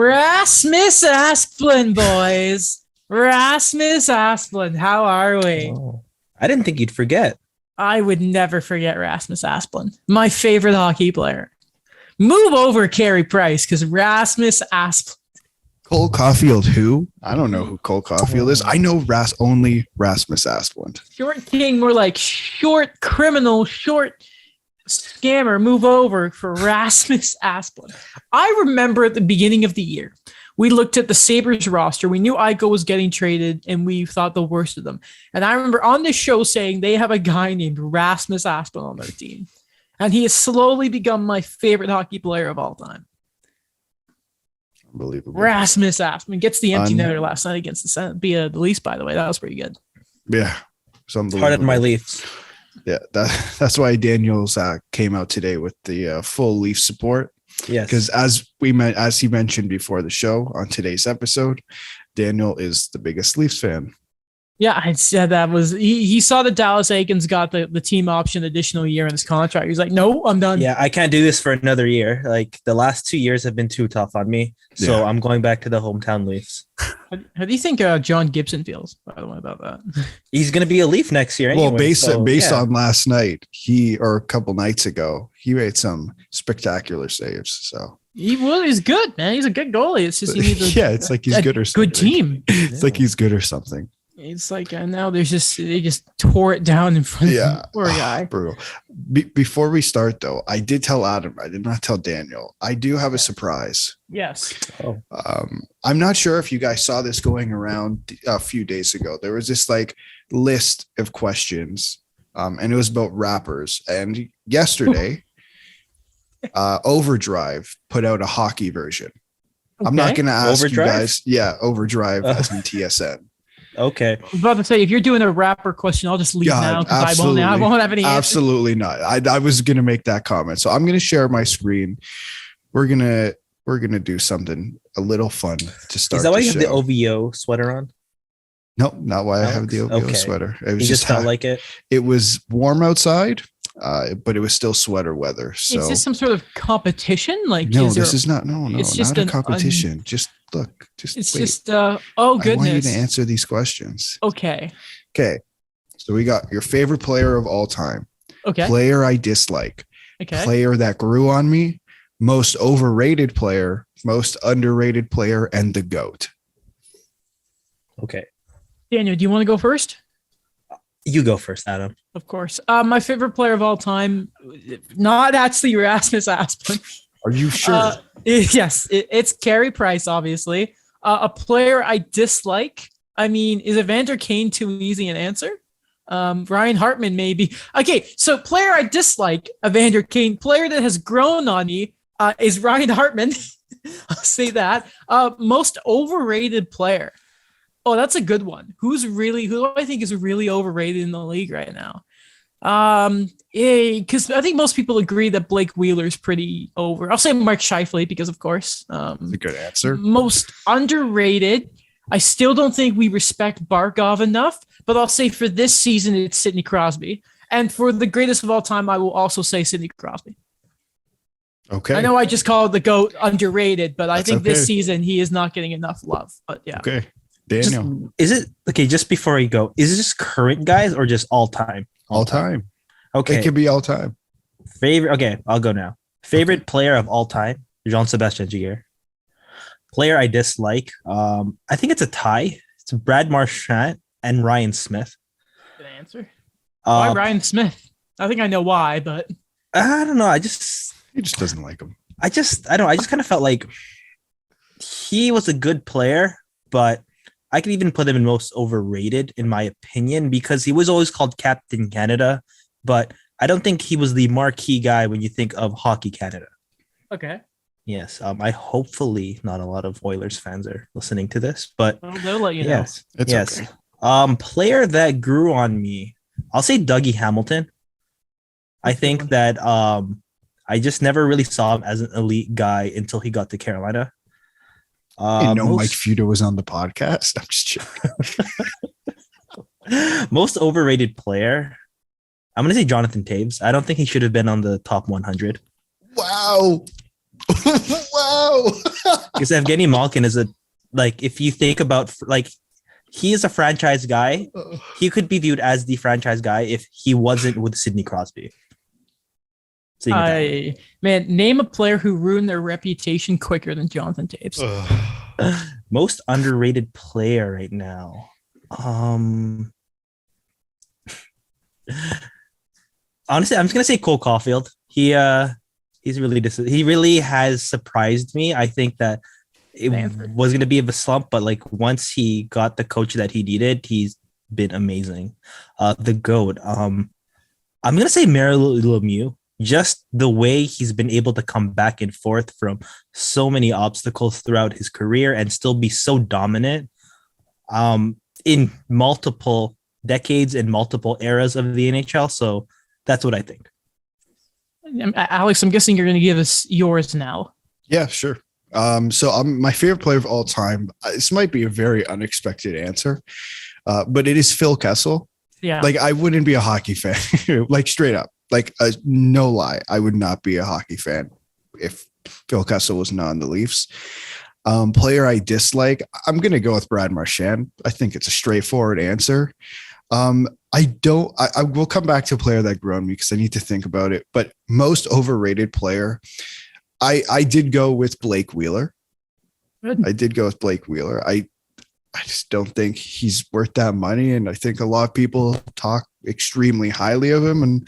Rasmus Asplund, boys. Rasmus Asplund. How are we? Oh, I didn't think you'd forget. I would never forget Rasmus Asplund. My favorite hockey player. Move over Carey Price because Rasmus Asplund. Cole Caulfield, who? I don't know who Cole Caulfield is. I know only Rasmus Asplund. Short king, more like short criminal, short scammer. Move over for Rasmus Asplund. I remember at the beginning of the year, we looked at the Sabres roster. We knew Eichel was getting traded, and we thought the worst of them. And I remember on this show saying they have a guy named Rasmus Asplund on their team. And he has slowly become my favorite hockey player of all time. Unbelievable. Rasmus Asplund gets the empty netter last night against the Leafs, by the way. That was pretty good. Yeah. It's unbelievable. Heart of my Leafs. Yeah, that's why Daniel's came out today with the full Leaf support. Yes. Because as he mentioned before the show on today's episode, Daniel is the biggest Leafs fan. Yeah, I said that was he saw that Dallas Eakins got the team option additional year in his contract. He was like, no, I'm done. Yeah, I can't do this for another year. Like the last 2 years have been too tough on me. So I'm going back to the hometown Leafs. How do you think John Gibson feels, by the way, about that? He's going to be a Leaf next year anyway. Well, based on last night, or a couple nights ago, he made some spectacular saves. So he's good, man. He's a good goalie. It's just he needs it's like he's good or something. Good team. It's like he's good or something. It's like now they just tore it down in front of him. Poor guy. Brutal. Before we start, though, I did tell Adam. I did not tell Daniel. I do have a surprise. Yes. Oh. I'm not sure if you guys saw this going around a few days ago. There was this like list of questions, and it was about rappers. And yesterday, Overdrive put out a hockey version. Okay. I'm not going to ask Overdrive? You guys. Yeah, Overdrive as in TSN. Okay. I was about to say, if you're doing a rapper question, I'll just leave now because I won't have any answers. Absolutely not. I was going to make that comment. So I'm going to share my screen. We're going to do something a little fun to start. Is that why you have the OVO sweater on? No, not why I have the OVO sweater. It was just felt like it. It was warm outside, but it was still sweater weather. So is this some sort of competition? Like no, this is not. No, it's not a competition. Just look. It's wait. just. Oh goodness! I want you to answer these questions. Okay. So we got your favorite player of all time. Okay. Player I dislike. Okay. Player that grew on me. Most overrated player. Most underrated player, and the GOAT. Okay. Daniel, do you want to go first? You go first, Adam. Of course. My favorite player of all time, not actually Rasmus Asplund. Are you sure? Yes, it's Carey Price, obviously. A player I dislike. I mean, is Evander Kane too easy an answer? Ryan Hartman, maybe. Okay, so player I dislike, Evander Kane. Player that has grown on me is Ryan Hartman. I'll say that. Most overrated player. Oh, that's a good one. Who do I think is really overrated in the league right now? Because I think most people agree that Blake Wheeler's pretty over. I'll say Mark Scheifele because, of course, that's a good answer. Most underrated. I still don't think we respect Barkov enough, but I'll say for this season it's Sidney Crosby, and for the greatest of all time, I will also say Sidney Crosby. Okay. I know I just called the GOAT underrated, but I think this season he is not getting enough love. But yeah. Okay. Daniel. Just before you go, is it just current guys or just all time? All time. Okay. It could be all time. Favorite. Okay, I'll go now. Favorite player of all time, Jean-Sébastien Giguère. Player I dislike, I think it's a tie. It's Brad Marchand and Ryan Smith. Good answer. Why Ryan Smith? I think I know why, but I don't know. He just doesn't like him. I just kind of felt like he was a good player, but I could even put him in most overrated, in my opinion, because he was always called Captain Canada, but I don't think he was the marquee guy when you think of Hockey Canada. Okay. Yes. I hopefully not a lot of Oilers fans are listening to this, but they'll let you know. Yes. Okay. Player that grew on me, I'll say Dougie Hamilton. I think that I just never really saw him as an elite guy until he got to Carolina. Mike Feuda was on the podcast. I'm just joking. Most overrated player, I'm going to say Jonathan Taves. I don't think he should have been on the top 100. Wow. Wow. Because Evgeny Malkin is if you think about he is a franchise guy. He could be viewed as the franchise guy if he wasn't with Sidney Crosby. Man, name a player who ruined their reputation quicker than Jonathan Taves. Most underrated player right now. Honestly, I'm just gonna say Cole Caulfield. He really has surprised me. I think that it was gonna be a slump, but once he got the coach that he needed, he's been amazing. The GOAT. I'm gonna say Mario Lemieux. Just the way he's been able to come back and forth from so many obstacles throughout his career and still be so dominant in multiple decades and multiple eras of the NHL. So that's what I think. Alex, I'm guessing you're going to give us yours now. Yeah, sure. So my favorite player of all time. This might be a very unexpected answer, but it is Phil Kessel. Yeah. I wouldn't be a hockey fan, straight up. No lie, I would not be a hockey fan if Phil Kessel was not on the Leafs. Player I dislike, I'm going to go with Brad Marchand. I think it's a straightforward answer. I will come back to a player that grew on me because I need to think about it. But most overrated player, I did go with Blake Wheeler. Good. I did go with Blake Wheeler. I just don't think he's worth that money. And I think a lot of people talk extremely highly of him. And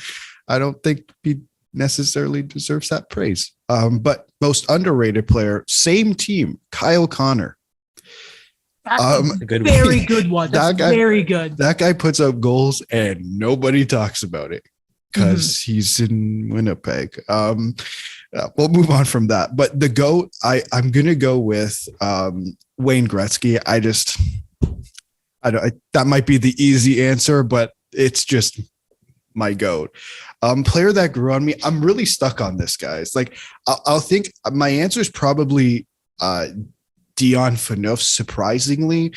I don't think he necessarily deserves that praise. But most underrated player, same team, Kyle Connor. That's a very good one. That's very good. That guy puts up goals and nobody talks about it because he's in Winnipeg. We'll move on from that. But the GOAT, I'm going to go with Wayne Gretzky. That might be the easy answer, but it's just my GOAT. Player that grew on me. I'm really stuck on this, guys. I'll think my answer is probably Dion Phaneuf, surprisingly,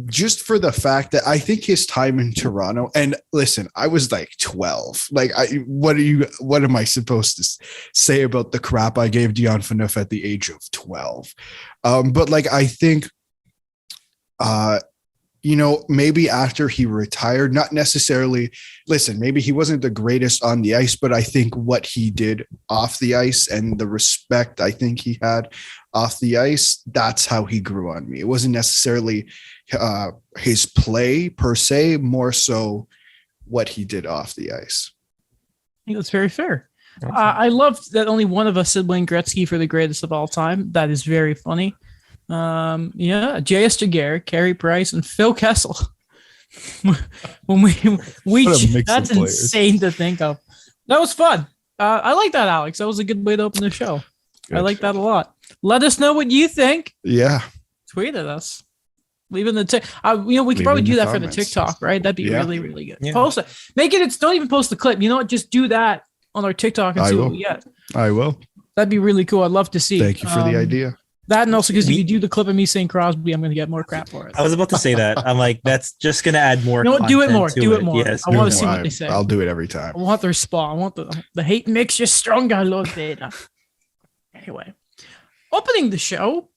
just for the fact that I think his time in Toronto, and listen, I was 12. What am I supposed to say about the crap I gave Dion Phaneuf at the age of 12? But I think, maybe after he retired, not necessarily, maybe he wasn't the greatest on the ice, but I think what he did off the ice and the respect I think he had off the ice, that's how he grew on me. It wasn't necessarily his play per se, more so what he did off the ice. I think that's very fair. I love that only one of us said Wayne Gretzky for the greatest of all time. That is very funny. J.S. Jaguar, Carey Price, and Phil Kessel. When that's insane to think of. That was fun. I like that, Alex. That was a good way to open the show. Good. I like that a lot. Let us know what you think. Yeah. Tweet at us. Leave in the we could probably do that comments for the TikTok, right? That'd be really, really good. Yeah. Post it. Make it. Don't even post the clip. You know what? Just do that on our TikTok and see what we get. I will. That'd be really cool. I'd love to see. Thank you for the idea. That, and also because if you do the clip of me saying Crosby, I'm going to get more crap for it. I was about to say that. I'm that's just going to add more. No, do it more. Do it more. Yes, I want to see what they say. I'll do it every time. I want their spot. I want the hate makes you stronger, Lord Vader. Anyway, opening the show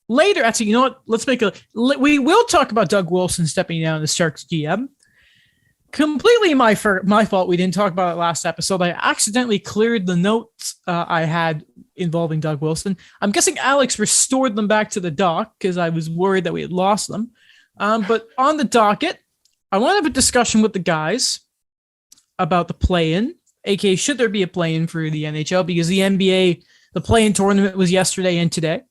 later. Actually, you know what? Let's we will talk about Doug Wilson stepping down as Sharks GM. Completely my fault. We didn't talk about it last episode. I accidentally cleared the notes I had involving Doug Wilson. I'm guessing Alex restored them back to the dock because I was worried that we had lost them. But on the docket, I want to have a discussion with the guys about the play-in, aka should there be a play-in for the NHL, because the NBA, the play-in tournament was yesterday and today.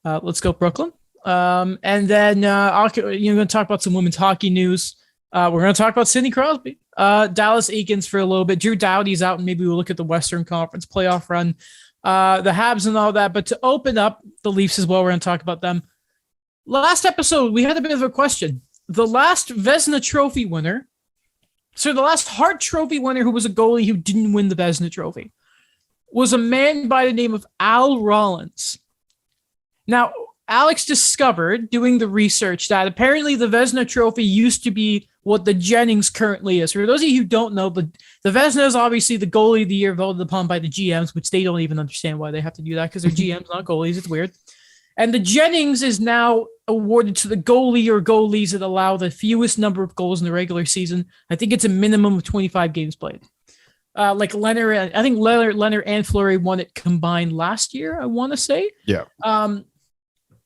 Let's go Brooklyn. And then you're going to talk about some women's hockey news. We're going to talk about Sidney Crosby, Dallas Eakins for a little bit. Drew Doughty's out, and maybe we'll look at the Western Conference playoff run, the Habs and all that. But to open up the Leafs as well, we're going to talk about them. Last episode, we had a bit of a question. The last Vezina Trophy winner, the last Hart Trophy winner who was a goalie who didn't win the Vezina Trophy, was a man by the name of Al Rollins. Now, Alex discovered, doing the research, that apparently the Vezina Trophy used to be what the Jennings currently is. For those of you who don't know, the Vezina is obviously the goalie of the year voted upon by the GMs, which they don't even understand why they have to do that because they're GMs, not goalies. It's weird. And the Jennings is now awarded to the goalie or goalies that allow the fewest number of goals in the regular season. I think it's a minimum of 25 games played. Like Leonard, I think Leonard and Fleury won it combined last year, I want to say. Yeah.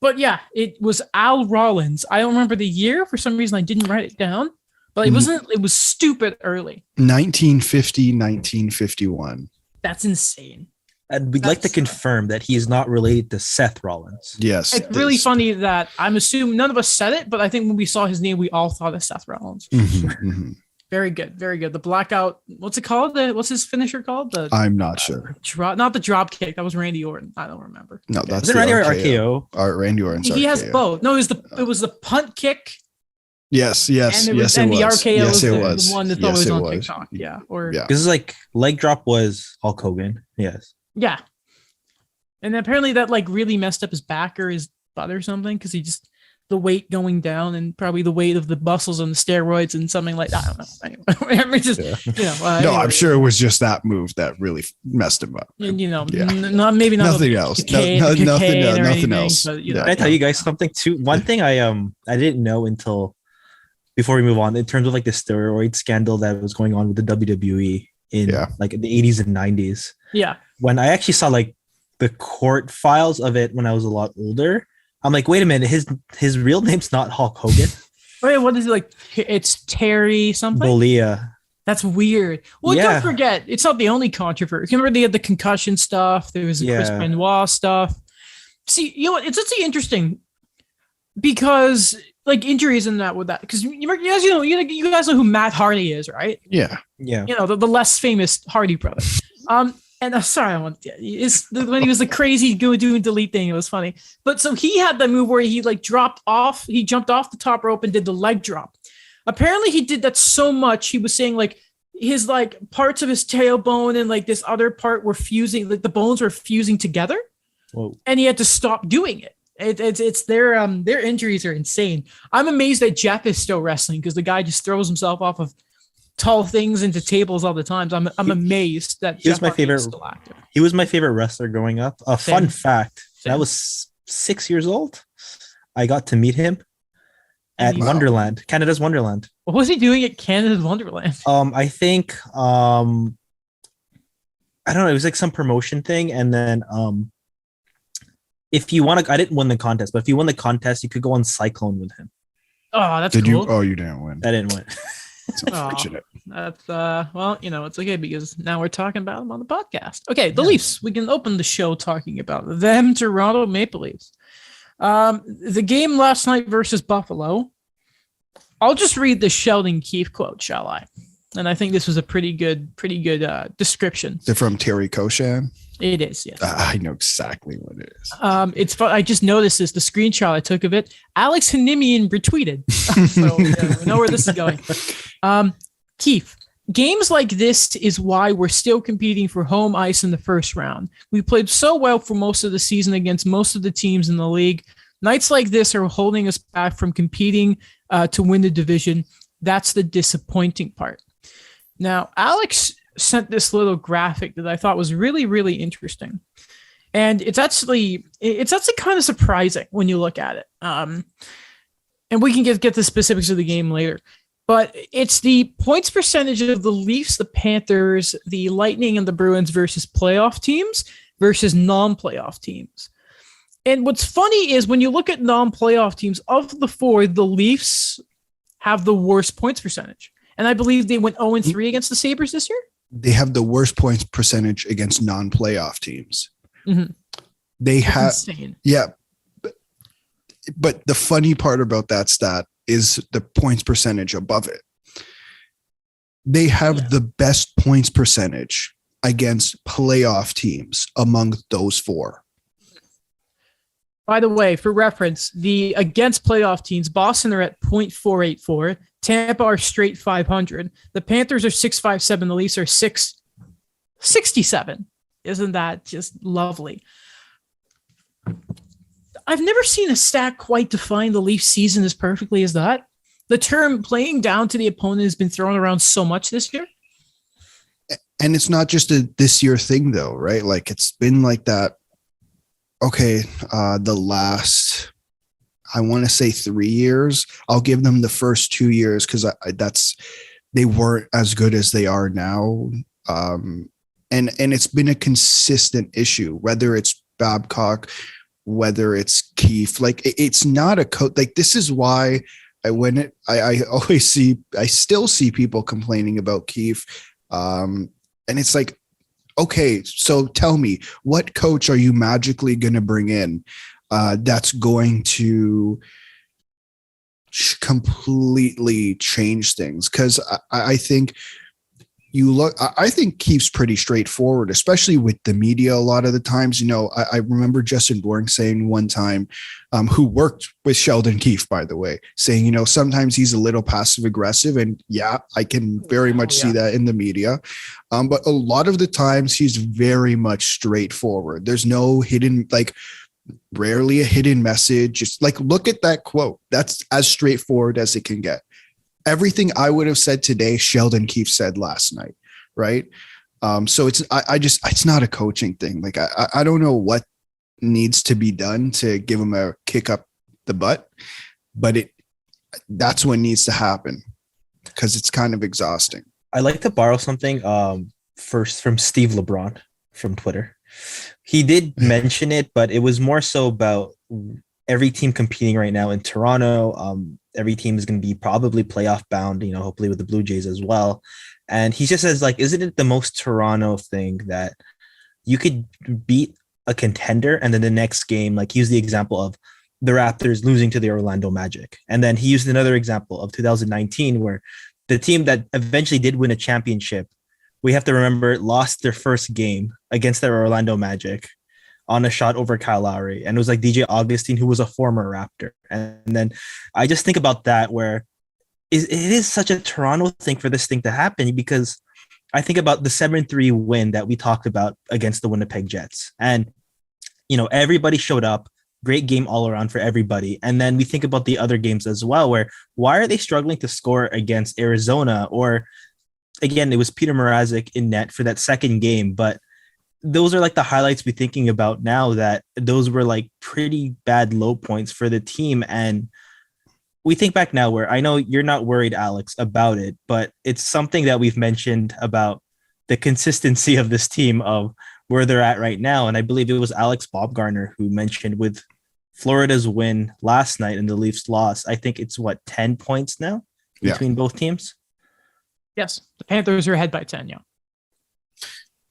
But yeah, it was Al Rollins. I don't remember the year. For some reason, I didn't write it down. But it was stupid early. 1950, 1951. That's insane. And we'd like to confirm that he is not related to Seth Rollins. Yes. It's really funny that I'm assuming none of us said it, but I think when we saw his name, we all thought of Seth Rollins. Very good. Very good. The blackout. What's it called? What's his finisher called? I'm not sure. Not the drop kick. That was Randy Orton. I don't remember. No, that's Is it Randy or RKO? Randy Orton's He RKO. has both. No, it was the punt kick. Yes. And the RKO Yes, was it the was. one that's Yes, always it on was. TikTok. Yeah. This is like leg drop was Hulk Hogan. Yes. Yeah. And apparently that like really messed up his back or his butt or something because he just the weight going down and probably the weight of the muscles and the steroids and something like that. I don't know. Anyway, just, no, I'm sure it was just that move that really messed him up. And Yeah. Maybe not Nothing else. cocaine or Nothing anything, else. but, Yeah. Can I tell you guys something too? One thing I didn't know until before we move on in terms of like the steroid scandal that was going on with the WWE in like the 80s and 90s. Yeah. When I actually saw like the court files of it when I was a lot older, I'm like, wait a minute, his real name's not Hulk Hogan. Wait, what is it like? It's Terry something? Bollea. That's weird. Well, Yeah. don't forget, it's not the only controversy. Remember they had the concussion stuff. There was the Chris Benoit stuff. See, you know what? It's actually interesting because like injuries and that with that. Because you guys know who Matt Hardy is, right? Yeah. Yeah. You know, the less famous Hardy brother. And sorry, when he was the crazy doing delete thing, it was funny. But so he had that move where he like jumped off the top rope and did the leg drop. Apparently he did that so much, he was saying like his like parts of his tailbone and like this other part were fusing, like the bones were fusing together. Whoa. And he had to stop doing it. It's their injuries are insane. I'm amazed that Jeff is still wrestling because the guy just throws himself off of tall things into tables all the time. So I'm amazed that he was my favorite. Still active. He was my favorite wrestler growing up. A fun fact: when I was 6 years old, I got to meet him at Wonderland, Canada's Wonderland. What was he doing at Canada's Wonderland? I think I don't know. It was like some promotion thing, and then if you want to, I didn't win the contest, but if you won the contest, you could go on Cyclone with him. Oh, that's Did cool. you? Oh, you didn't win. I didn't win. It's unfortunate. That's well, it's okay because now we're talking about them on the podcast. Okay, the Leafs. We can open the show talking about them, Toronto Maple Leafs. The game last night versus Buffalo. I'll just read the Sheldon Keefe quote, shall I? And I think this was a pretty good description. Is it from Terry Koshan? It is, yes. I know exactly what it is. It's fun. I just noticed this, the screenshot I took of it. Alex Hanimian retweeted. So we know where this is going. Keith, games like this is why we're still competing for home ice in the first round. We played so well for most of the season against most of the teams in the league. Nights like this are holding us back from competing to win the division. That's the disappointing part. Now, Alex sent this little graphic that I thought was really, really interesting. And it's actually kind of surprising when you look at it. And we can get the specifics of the game later. But it's the points percentage of the Leafs, the Panthers, the Lightning, and the Bruins versus playoff teams versus non-playoff teams. And what's funny is when you look at non-playoff teams, of the four, the Leafs have the worst points percentage. And I believe they went 0-3 against the Sabres this year. They have the worst points percentage against non-playoff teams. Mm-hmm. They have, insane. Yeah. But the funny part about that stat is the points percentage above it. They have the best points percentage against playoff teams among those four. By the way, for reference, the against playoff teams, Boston are at 0.484. Tampa are straight 500. The Panthers are 657. The Leafs are 667. Isn't that just lovely? I've never seen a stat quite define the Leafs season as perfectly as that. the term playing down to the opponent has been thrown around so much this year. And it's not just a this year thing though, right? Like it's been like that. Okay. The last, I want to say 3 years, I'll give them the first 2 years, because they weren't as good as they are now. And it's been a consistent issue, whether it's Babcock, whether it's Keefe. Like it's not a coach. Like this is why I still see people complaining about Keefe. And it's like, okay, so tell me, what coach are you magically going to bring in that's going to completely change things? Because I think I think Keefe's pretty straightforward, especially with the media. A lot of the times, I remember Justin Boring saying one time, who worked with Sheldon Keefe, by the way, saying, sometimes he's a little passive aggressive, and yeah, I can very much see that in the media. But a lot of the times he's very much straightforward. There's no hidden, rarely a hidden message. Just look at that quote. That's as straightforward as it can get. Everything I would have said today, Sheldon Keefe said last night, right? So it's not a coaching thing. I don't know what needs to be done to give him a kick up the butt, but that's what needs to happen, because it's kind of exhausting. I like to borrow something first from Steve LeBron from Twitter. He did mention it, but it was more so about every team competing right now in Toronto. Every team is going to be probably playoff bound, hopefully with the Blue Jays as well. And he just says, isn't it the most Toronto thing that you could beat a contender and then the next game, he used the example of the Raptors losing to the Orlando Magic. And then he used another example of 2019, where the team that eventually did win a championship, we have to remember, lost their first game against the Orlando Magic on a shot over Kyle Lowry. And it was DJ Augustine, who was a former Raptor. And then I just think about that, where it is such a Toronto thing for this thing to happen, because I think about the 7-3 win that we talked about against the Winnipeg Jets. And, everybody showed up, great game all around for everybody. And then we think about the other games as well, where why are they struggling to score against Arizona? Or again, it was Peter Mrazek in net for that second game, but those are the highlights we're thinking about now, that those were pretty bad low points for the team. And we think back now, where I know you're not worried, Alex, about it, but it's something that we've mentioned about the consistency of this team, of where they're at right now. And I believe it was Alex Baumgartner who mentioned, with Florida's win last night and the Leafs loss, I think it's 10 points now between both teams. Yes. The Panthers are ahead by 10. Yeah.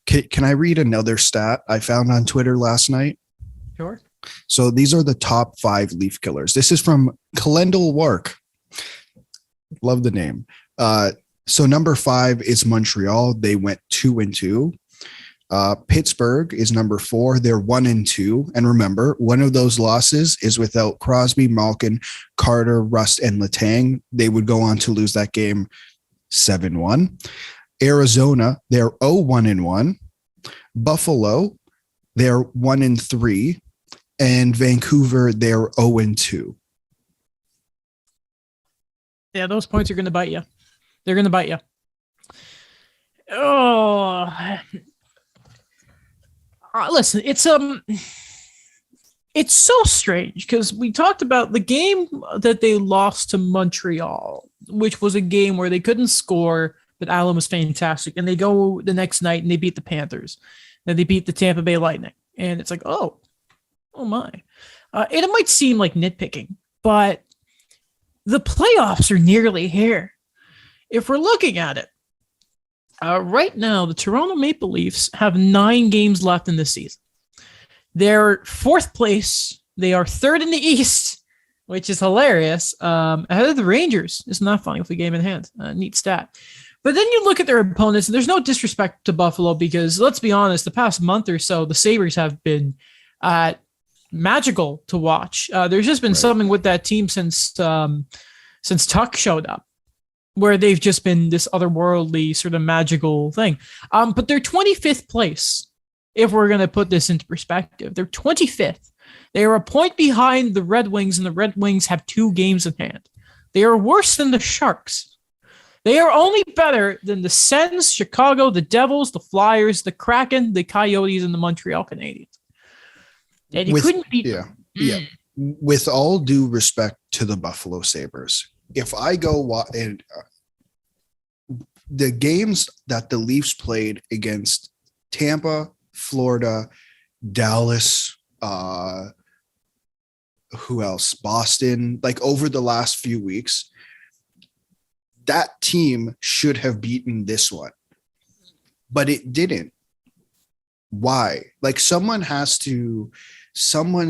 Can I read another stat I found on Twitter last night? Sure. So these are the top 5 Leaf killers. This is from Kalendal Work. Love the name. So number 5 is Montreal. They went 2-2. Pittsburgh is number 4. They're 1-2. And remember, one of those losses is without Crosby, Malkin, Carter, Rust, and Letang. They would go on to lose that game 7-1. Arizona, they're 0-1. Buffalo, they're 1-3. And Vancouver, they're 0-2. Yeah, those points are going to bite you. They're going to bite you. Oh, listen, it's so strange, because we talked about the game that they lost to Montreal, which was a game where they couldn't score, but Allen was fantastic. And they go the next night and they beat the Panthers. Then they beat the Tampa Bay Lightning. And it's oh my. And it might seem like nitpicking, but the playoffs are nearly here. If we're looking at it, right now, the Toronto Maple Leafs have 9 games left in the season. They're 4th place. They are 3rd in the East, which is hilarious. Ahead of the Rangers. It's not funny with the game in hand. Neat stat. But then you look at their opponents, and there's no disrespect to Buffalo, because let's be honest, the past month or so, the Sabres have been magical to watch. There's just been something with that team since Tuck showed up, where they've just been this otherworldly sort of magical thing. But they're 25th place, if we're going to put this into perspective. They're 25th. They are a point behind the Red Wings, and the Red Wings have 2 games in hand. They are worse than the Sharks. They are only better than the Sens, Chicago, the Devils, the Flyers, the Kraken, the Coyotes, and the Montreal Canadiens. And you couldn't beat them. Yeah. With all due respect to the Buffalo Sabres, if I go and the games that the Leafs played against Tampa, Florida, Dallas, who else? Boston, like over the last few weeks, that team should have beaten this one, but it didn't. Why? Like someone's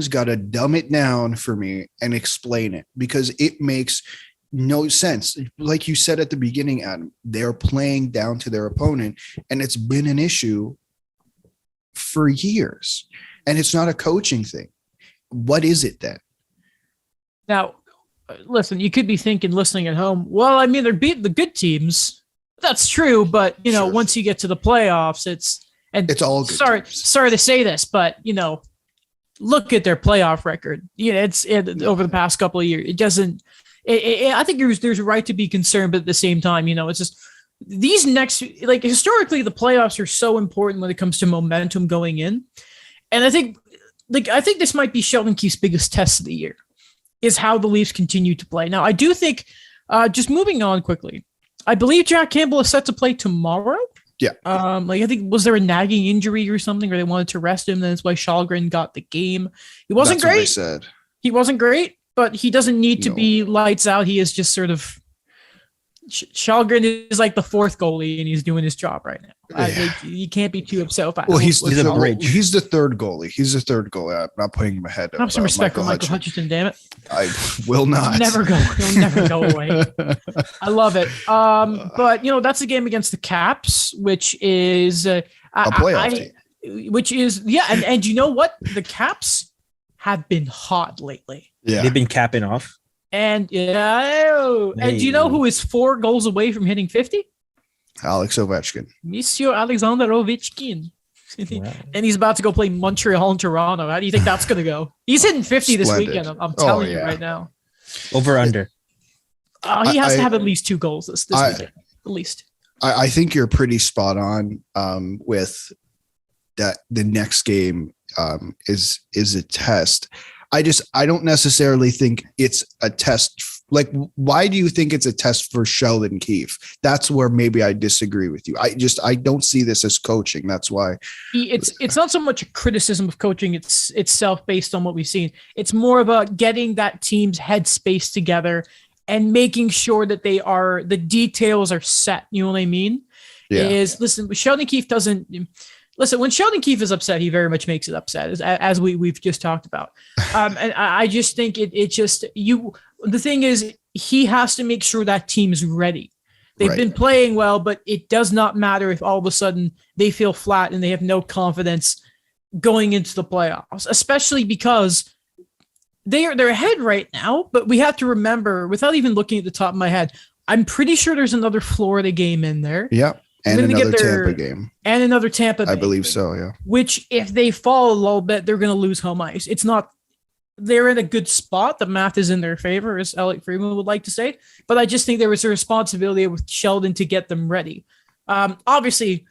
got to dumb it down for me and explain it, because it makes no sense. Like you said at the beginning, Adam, they're playing down to their opponent, and it's been an issue for years, and it's not a coaching thing. What is it then? Now, listen, you could be thinking, listening at home, well, I mean, they're beating the good teams. That's true, but, Sure. once you get to the playoffs, it's all good teams. Sorry to say this, but, look at their playoff record. Over the past couple of years. It doesn't – I think there's a right to be concerned, but at the same time, it's just these next – like historically, the playoffs are so important when it comes to momentum going in. And I think this might be Sheldon Keefe's biggest test of the year, is how the Leafs continue to play. Now, I do think, just moving on quickly, I believe Jack Campbell is set to play tomorrow. Yeah. I think, was there a nagging injury or something, or they wanted to rest him? That's why Shalgren got the game. He wasn't great. What they said. He wasn't great, but he doesn't need to be lights out. He is just sort of Shalgren is like the fourth goalie, and he's doing his job right now. You can't be too upset with that. Well, he's a bridge. He's the third goalie. I'm not putting him ahead. Have some respect for Michael Hutchinson, damn it. I will not. He'll never go away. I love it. But that's a game against the Caps, which is a playoff team. Which is and you know what? The Caps have been hot lately. Yeah, they've been capping off. And do you know who is 4 goals away from hitting 50? Alex Ovechkin. Monsieur Alexander Ovechkin. Wow. And he's about to go play Montreal and Toronto. How do you think that's going to go? He's hitting 50 this weekend. I'm telling you right now. Over under. He has to have at least 2 goals this weekend. At least. I think you're pretty spot on with that. The next game is a test. I don't necessarily think it's a test. Like, why do you think it's a test for Sheldon Keefe? That's where maybe I disagree with you. I don't see this as coaching. That's why it's not so much a criticism of coaching itself based on what we've seen. It's more about getting that team's headspace together and making sure that the details are set. You know what I mean? Yeah. Listen, Sheldon Keefe doesn't. Listen, when Sheldon Keefe is upset, he very much makes it upset, as we've just talked about. And I just think the thing is, he has to make sure that team's ready. They've been playing well, but it does not matter if all of a sudden they feel flat and they have no confidence going into the playoffs, especially because they're ahead right now. But we have to remember, without even looking at the top of my head, I'm pretty sure there's another Florida game in there. Yeah. And another Tampa game. And another Tampa game. I believe so, yeah. Which, if they fall a little bit, they're going to lose home ice. It's not – they're in a good spot. The math is in their favor, as Elliot Freeman would like to say. But I just think there was a responsibility with Sheldon to get them ready. Obviously,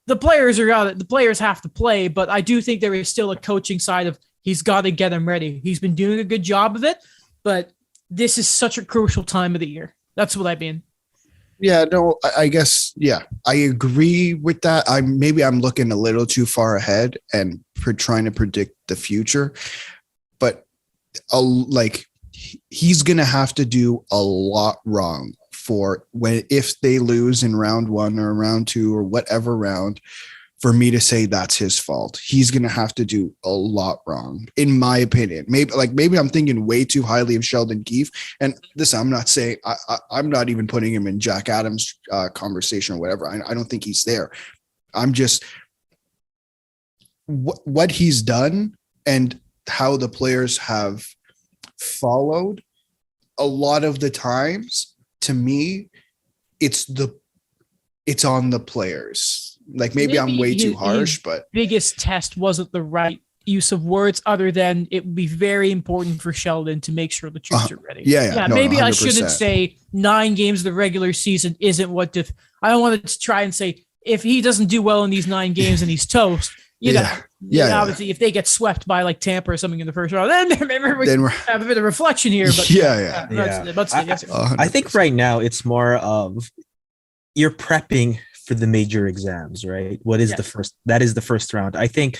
the players are out. The players have to play, but I do think there is still a coaching side of he's got to get them ready. He's been doing a good job of it, but this is such a crucial time of the year. That's what I mean. Yeah, no, I guess, yeah, I agree with that. I'm looking a little too far ahead and trying to predict the future, but he's going to have to do a lot wrong if they lose in round 1 or round 2 or whatever round, for me to say that's his fault. He's going to have to do a lot wrong, in my opinion. Maybe I'm thinking way too highly of Sheldon Keefe. And listen, I'm not saying I'm not even putting him in Jack Adams' conversation or whatever. I don't think he's there. I'm just what he's done and how the players have followed. A lot of the times, to me, it's on the players. Like maybe I'm way too harsh, but biggest test wasn't the right use of words other than it would be very important for Sheldon to make sure the troops are ready. Yeah. No, maybe I 100%. shouldn't say 9 games of the regular season isn't what I don't want to try and say if he doesn't do well in these 9 games and he's toast. Obviously, if they get swept by like Tampa or something in the first round, then we have a bit of reflection here. But I think right now it's more of you're prepping for the major exams, right? What is the first? That is the first round. I think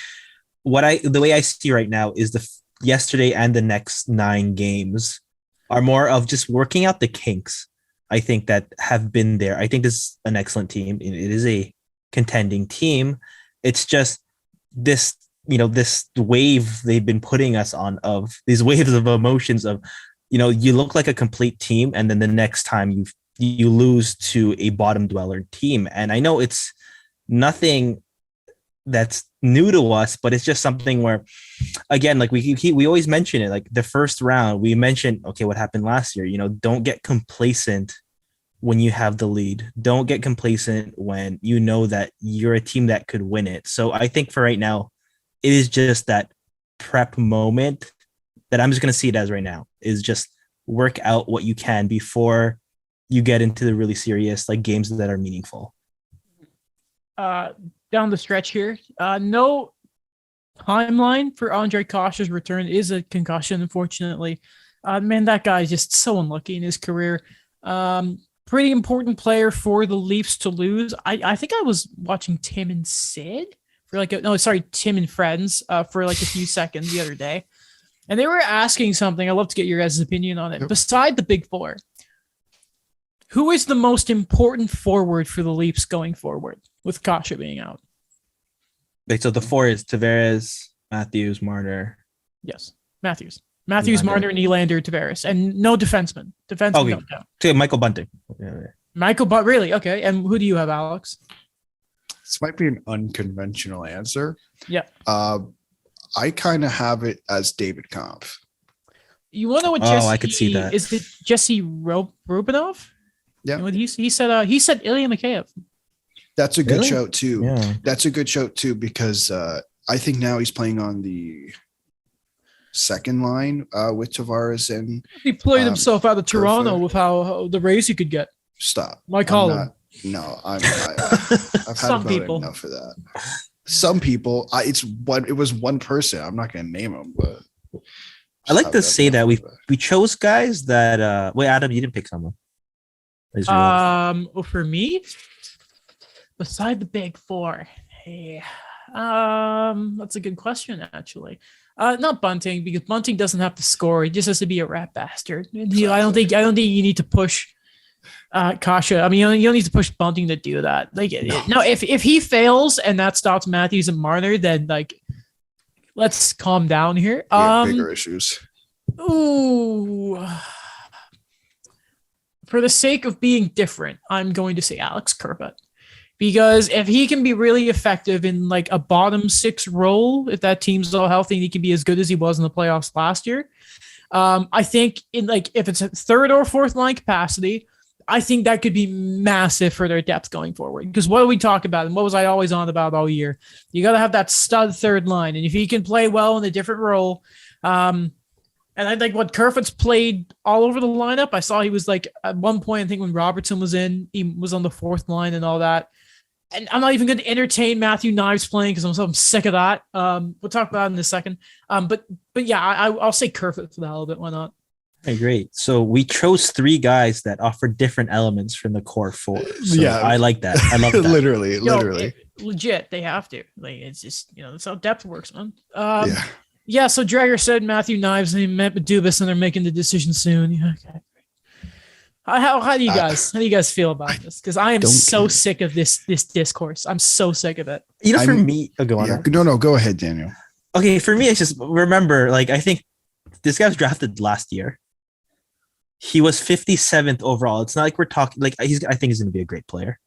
the way I see right now is yesterday and the next 9 games are more of just working out the kinks. I think that have been there. I think this is an excellent team. It is a contending team. It's just this wave they've been putting us on of these waves of emotions of, you look like a complete team. And then the next time you lose to a bottom dweller team. And I know it's nothing that's new to us, but it's just something where, again, like we always mention it, like the first round, we mentioned, okay, what happened last year, don't get complacent when you have the lead. Don't get complacent when you know that you're a team that could win it. So I think for right now, it is just that prep moment that I'm just going to see it as right now is just work out what you can before you get into the really serious like games that are meaningful. Down the stretch here, no timeline for Andre Kosh's return. Is a concussion, unfortunately. Man, that guy is just so unlucky in his career. Pretty important player for the Leafs to lose. I think I was watching Tim and Sid for Tim and Friends for like a few seconds the other day. And they were asking something. I'd love to get your guys' opinion on it. Yep. Beside the big four, who is the most important forward for the Leafs going forward with Kasha being out? So the 4 is Tavares, Matthews, Marner. Yes, Matthews, Marner, Nylander, Tavares, and no defenseman. Defenseman don't count. To Michael Bunting. Really? Okay. And who do you have, Alex? This might be an unconventional answer. Yeah. I kind of have it as David Kampf. You want to know what Jesse? I could see that. Is it Jesse Rubinov? Yeah. You know what he said? He said Ilya Mikheyev. That's a good shout too. Yeah. That's a good shout too because I think now he's playing on the second line with Tavares and he played himself out of Toronto with how the raise he could get. Stop. Mike Holland. I've had Some people enough of that. Some people, it was one person. I'm not going to name him, but I like to say that we chose guys that. Wait, Adam, you didn't pick someone. For me, beside the big four, that's a good question actually. Not Bunting because Bunting doesn't have to score; he just has to be a rat bastard. Exactly. I don't think you need to push Kasha. I mean, you don't need to push Bunting to do that. No, if he fails and that stops Matthews and Marner, then let's calm down here. Bigger issues. Ooh. For the sake of being different, I'm going to say Alex Kerfoot. Because if he can be really effective in like a bottom 6 role, if that team's all healthy and he can be as good as he was in the playoffs last year, I think if it's a 3rd or 4th line capacity, I think that could be massive for their depth going forward. Because what do we talk about? And what was I always on about all year? You got to have that stud 3rd line. And if he can play well in a different role, and I think what Kerfoot's played all over the lineup. I saw he was like at one point, I think when Robertson was in, he was on the 4th line and all that. And I'm not even going to entertain Matthew Knives playing because I'm sick of that. We'll talk about it in a second. But yeah, I'll say Kerfoot for the hell of it. Why not? Hey, great. So we chose 3 guys that offer different elements from the core 4. So yeah, I like that. I love that. literally. Legit, they have to. It's just that's how depth works, man. Yeah. So Drager said Matthew Knives and he met with Dubas and they're making the decision soon. Yeah, okay. How do you guys feel about this? Because I am so sick of this discourse. I'm so sick of it. For me, go on. Yeah, no, go ahead, Daniel. Okay, for me, it's just remember, I think this guy was drafted last year. He was 57th overall. It's not like we're talking I think he's going to be a great player,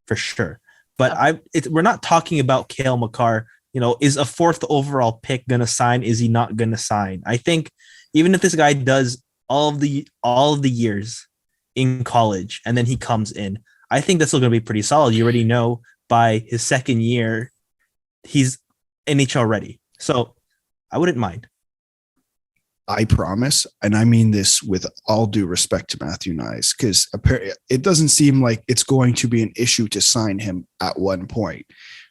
for sure. But we're not talking about Cale Makar. Is a 4th overall pick going to sign? Is he not going to sign? I think even if this guy does all of the years in college and then he comes in, I think that's still going to be pretty solid. You already know by his 2nd year, he's NHL ready. So I wouldn't mind. I promise, and I mean this with all due respect to Matthew Nyes, because it doesn't seem like it's going to be an issue to sign him at one point,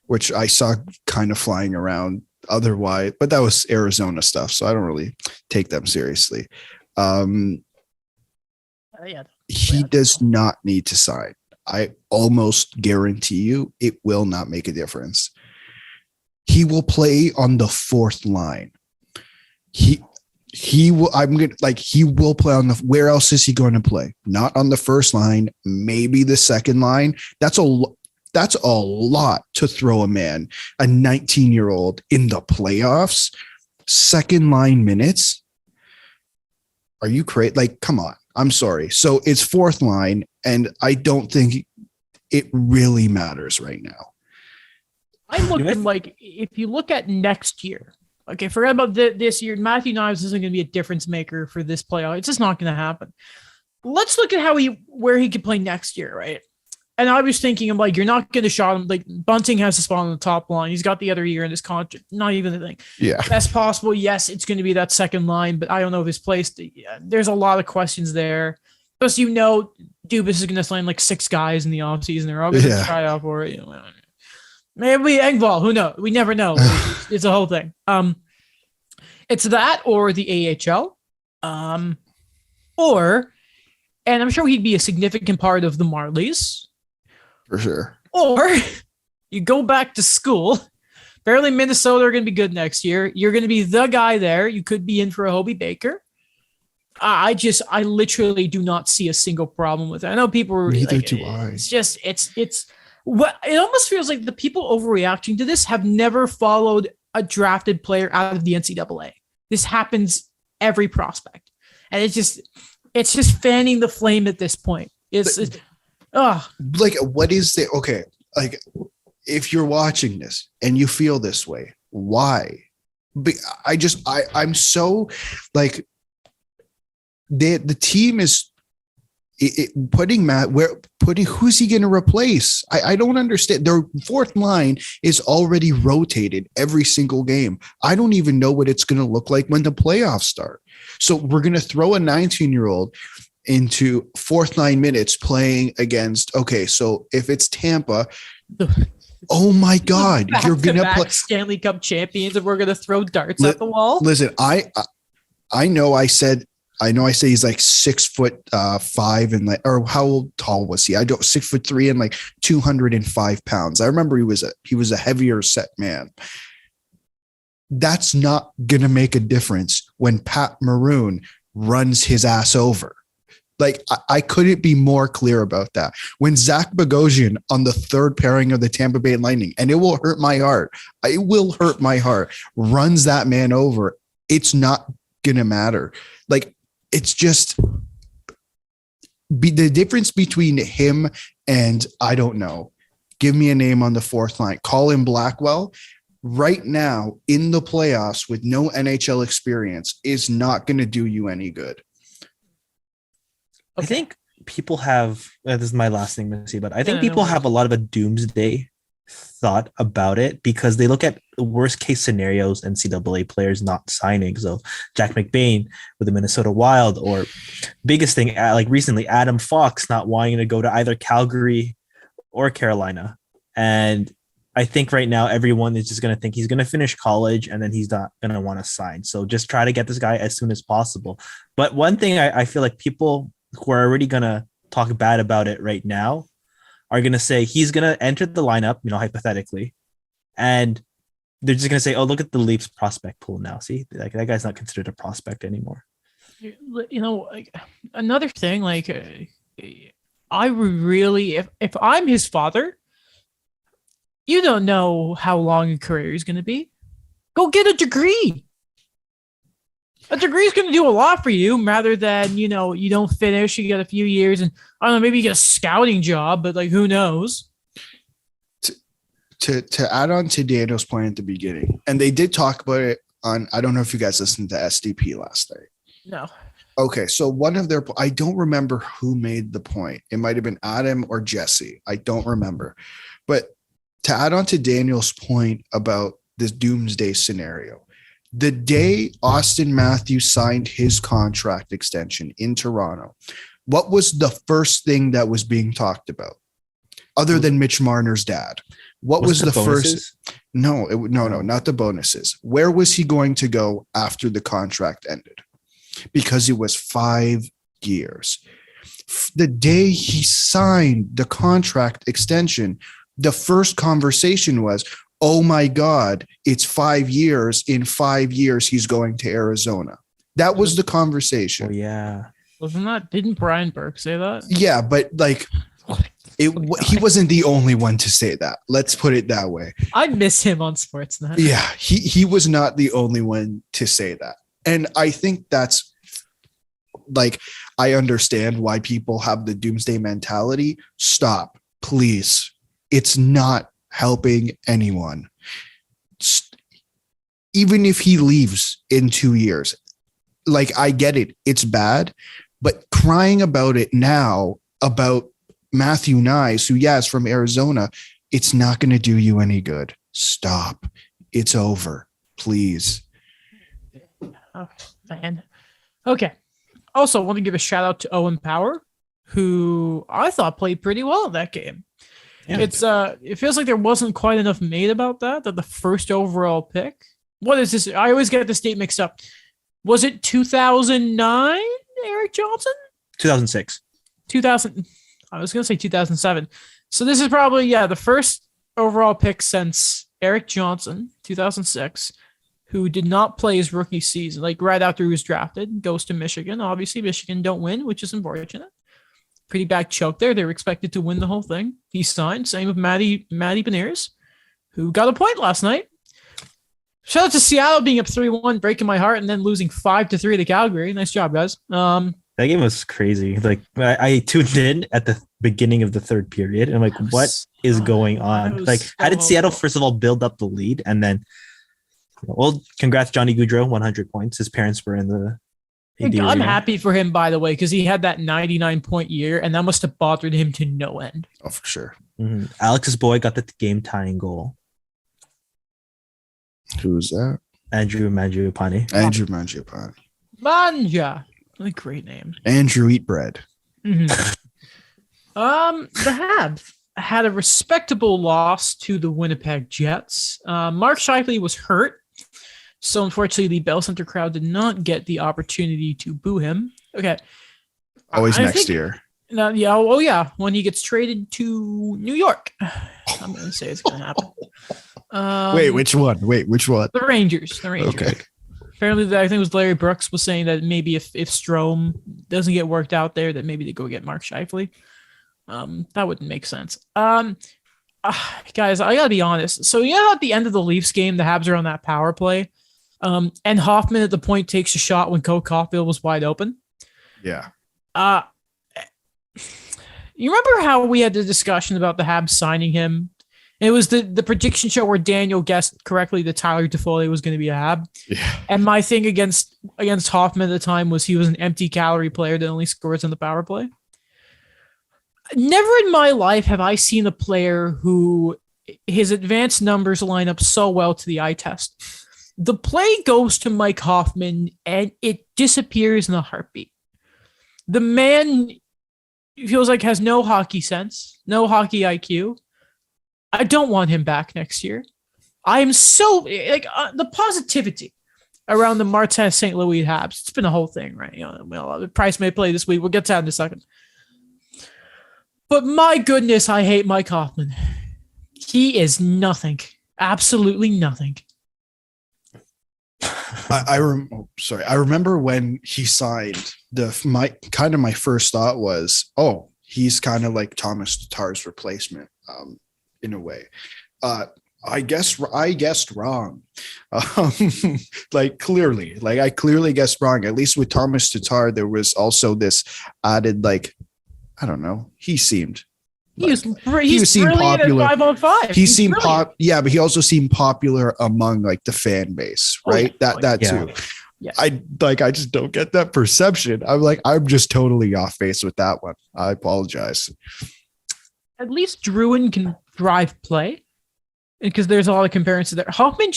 which I saw kind of flying around otherwise, but that was Arizona stuff, so I don't really take them seriously. He does not need to sign. I almost guarantee you it will not make a difference. He will play on the fourth line. He will. He will play on the. Where else is he going to play? Not on the first line. Maybe the second line. That's a lot to throw a 19-year-old in the playoffs. Second line minutes. Are you crazy? Like, come on. I'm sorry. So it's fourth line, and I don't think it really matters right now. I'm looking like if you look at next year. Okay, forget about this year. Matthew Nyes isn't going to be a difference maker for this playoff. It's just not going to happen. Let's look at where he could play next year, right? And I was thinking, I'm like, you're not going to shot him. Like, Bunting has a spot on the top line. He's got the other year in his contract. Not even the thing. Yeah. Best possible. Yes, it's going to be that second line, but I don't know if his place. There's a lot of questions there. Plus, Dubas is going to sign like 6 guys in the offseason. They're all going to try out for it. Maybe Engvall. Who knows? We never know. It's a whole thing. It's that or the AHL. And I'm sure he'd be a significant part of the Marlies. For sure. Or you go back to school. Apparently Minnesota are going to be good next year. You're going to be the guy there. You could be in for a Hobie Baker. I literally do not see a single problem with it. I know people are Neither like, do I. It's what it almost feels like the people overreacting to this have never followed a drafted player out of the NCAA. This happens every prospect. And it's just fanning the flame at this point. Like, what is the okay? Like, if you're watching this and you feel this way, why? I'm so like the team is putting who's he going to replace? I don't understand. Their fourth line is already rotated every single game. I don't even know what it's going to look like when the playoffs start. So we're going to throw a 19-year-old into fourth 9 minutes playing against. Okay, so if it's Tampa, oh my God, you're going to play Stanley Cup champions, and we're going to throw darts at the wall. Listen, I know I say he's like 6'5" and like, or how tall was he? I don't 6'3" and like 205 pounds. I remember he was a heavier set man. That's not gonna make a difference when Pat Maroon runs his ass over. Like, I couldn't be more clear about that. When Zach Bogosian on the third pairing of the Tampa Bay Lightning, and it will hurt my heart, runs that man over, it's not gonna matter. Like, it's just the difference between him and, I don't know, give me a name on the fourth line, Colin Blackwell, right now in the playoffs with no NHL experience is not going to do you any good. Okay. I think people have, this is my last thing, Missy, but I think people have a lot of a doomsday thought about it because they look at the worst case scenarios, NCAA players not signing. So Jack McBain with the Minnesota Wild, or biggest thing, like recently, Adam Fox not wanting to go to either Calgary or Carolina. And I think right now everyone is just going to think he's going to finish college and then he's not going to want to sign. So just try to get this guy as soon as possible. But one thing I feel like people who are already going to talk bad about it right now are going to say he's going to enter the lineup, hypothetically, and they're just going to say, oh, look at the Leafs prospect pool now. See, like, that guy's not considered a prospect anymore. Another thing, like, I would really, if I'm his father, you don't know how long a career is going to be. Go get a degree. A degree is going to do a lot for you rather than, you don't finish, you get a few years and I don't know, maybe you get a scouting job, but like, who knows? To add on to Daniel's point at the beginning, and they did talk about it on, I don't know if you guys listened to SDP last night. No. Okay. So one of I don't remember who made the point. It might've been Adam or Jesse. I don't remember, but to add on to Daniel's point about this doomsday scenario, The day Austin Matthews signed his contract extension in Toronto, what was the first thing that was being talked about other than Mitch Marner's dad? What was the bonuses? first? No, not the bonuses. Where was he going to go after the contract ended? Because it was 5 years. The day he signed the contract extension, the first conversation was, oh my God, it's 5 years. In 5 years, he's going to Arizona. That was the conversation. Oh, yeah. Didn't Brian Burke say that? Yeah, but like he wasn't the only one to say that. Let's put it that way. I miss him on Sportsnet. Yeah, he was not the only one to say that. And I think that's like, I understand why people have the doomsday mentality. Stop, please. It's not helping anyone. Even if he leaves in 2 years, like, I get it, it's bad, but crying about it now about Matthew Nyes, who, is from Arizona, it's not going to do you any good. Stop. It's over. Please. Oh, man. Okay. Also, I want to give a shout out to Owen Power, who I thought played pretty well in that game. Yeah. It feels like there wasn't quite enough made about that the first overall pick. What is this? I always get the state mixed up. Was it 2009, Eric Johnson? 2006. 2000. I was going to say 2007. So this is probably, the first overall pick since Eric Johnson, 2006, who did not play his rookie season. Like, right after he was drafted, goes to Michigan. Obviously, Michigan don't win, which is unfortunate. Pretty bad choke there. They were expected to win the whole thing. He signed. Same with Matty Beniers, who got a point last night. Shout out to Seattle being up 3-1, breaking my heart, and then losing 5-3 to Calgary. Nice job, guys. That game was crazy. Like, I tuned in at the beginning of the third period, and I'm like, what is going on? Like, how did Seattle, first of all, build up the lead? And then, well, congrats, Johnny Gaudreau, 100 points. His parents were in the I'm happy for him, by the way, because he had that 99-point year, and that must have bothered him to no end. Oh, for sure. Mm-hmm. Alex's boy got the game-tying goal. Who's that? Andrew Mangiapane. Andrew Mangiapane. Manja. What a great name. Andrew Eat Bread. Mm-hmm. The Habs had a respectable loss to the Winnipeg Jets. Mark Scheifele was hurt, so unfortunately the Bell Center crowd did not get the opportunity to boo him. Okay. Always next year. No, yeah. Oh, yeah. When he gets traded to New York. I'm going to say it's going to happen. Wait, which one? The Rangers. Okay. Apparently, I think it was Larry Brooks was saying that maybe if Strome doesn't get worked out there, that maybe they go get Mark Scheifele. That wouldn't make sense. Guys, I gotta be honest. So at the end of the Leafs game, the Habs are on that power play, and Hoffman at the point takes a shot when Cole Caulfield was wide open. Yeah. You remember how we had the discussion about the Habs signing him? It was the prediction show where Daniel guessed correctly that Tyler Toffoli was going to be a Hab. Yeah. And my thing against Hoffman at the time was he was an empty calorie player that only scores on the power play. Never in my life have I seen a player who his advanced numbers line up so well to the eye test. The play goes to Mike Hoffman and it disappears in a heartbeat. The man feels like has no hockey sense, no hockey IQ. I don't want him back next year. I am so the positivity around the Martin St. Louis Habs. It's been a whole thing, right? The Price may play this week. We'll get to that in a second. But my goodness, I hate Mike Hoffman. He is nothing. Absolutely nothing. I remember when he signed. My first thought was, oh, he's kind of like Thomas Tatar's replacement. In a way, I guessed wrong. I clearly guessed wrong. At least with Thomas Tatar, there was also this added, I don't know. He seemed seemed popular. 5-on-5. He seemed but he also seemed popular among the fan base, right? Too. Yeah. I just don't get that perception. I'm just totally off base with that one. I apologize. At least Druin can drive play because there's a lot of comparisons there. Hoffman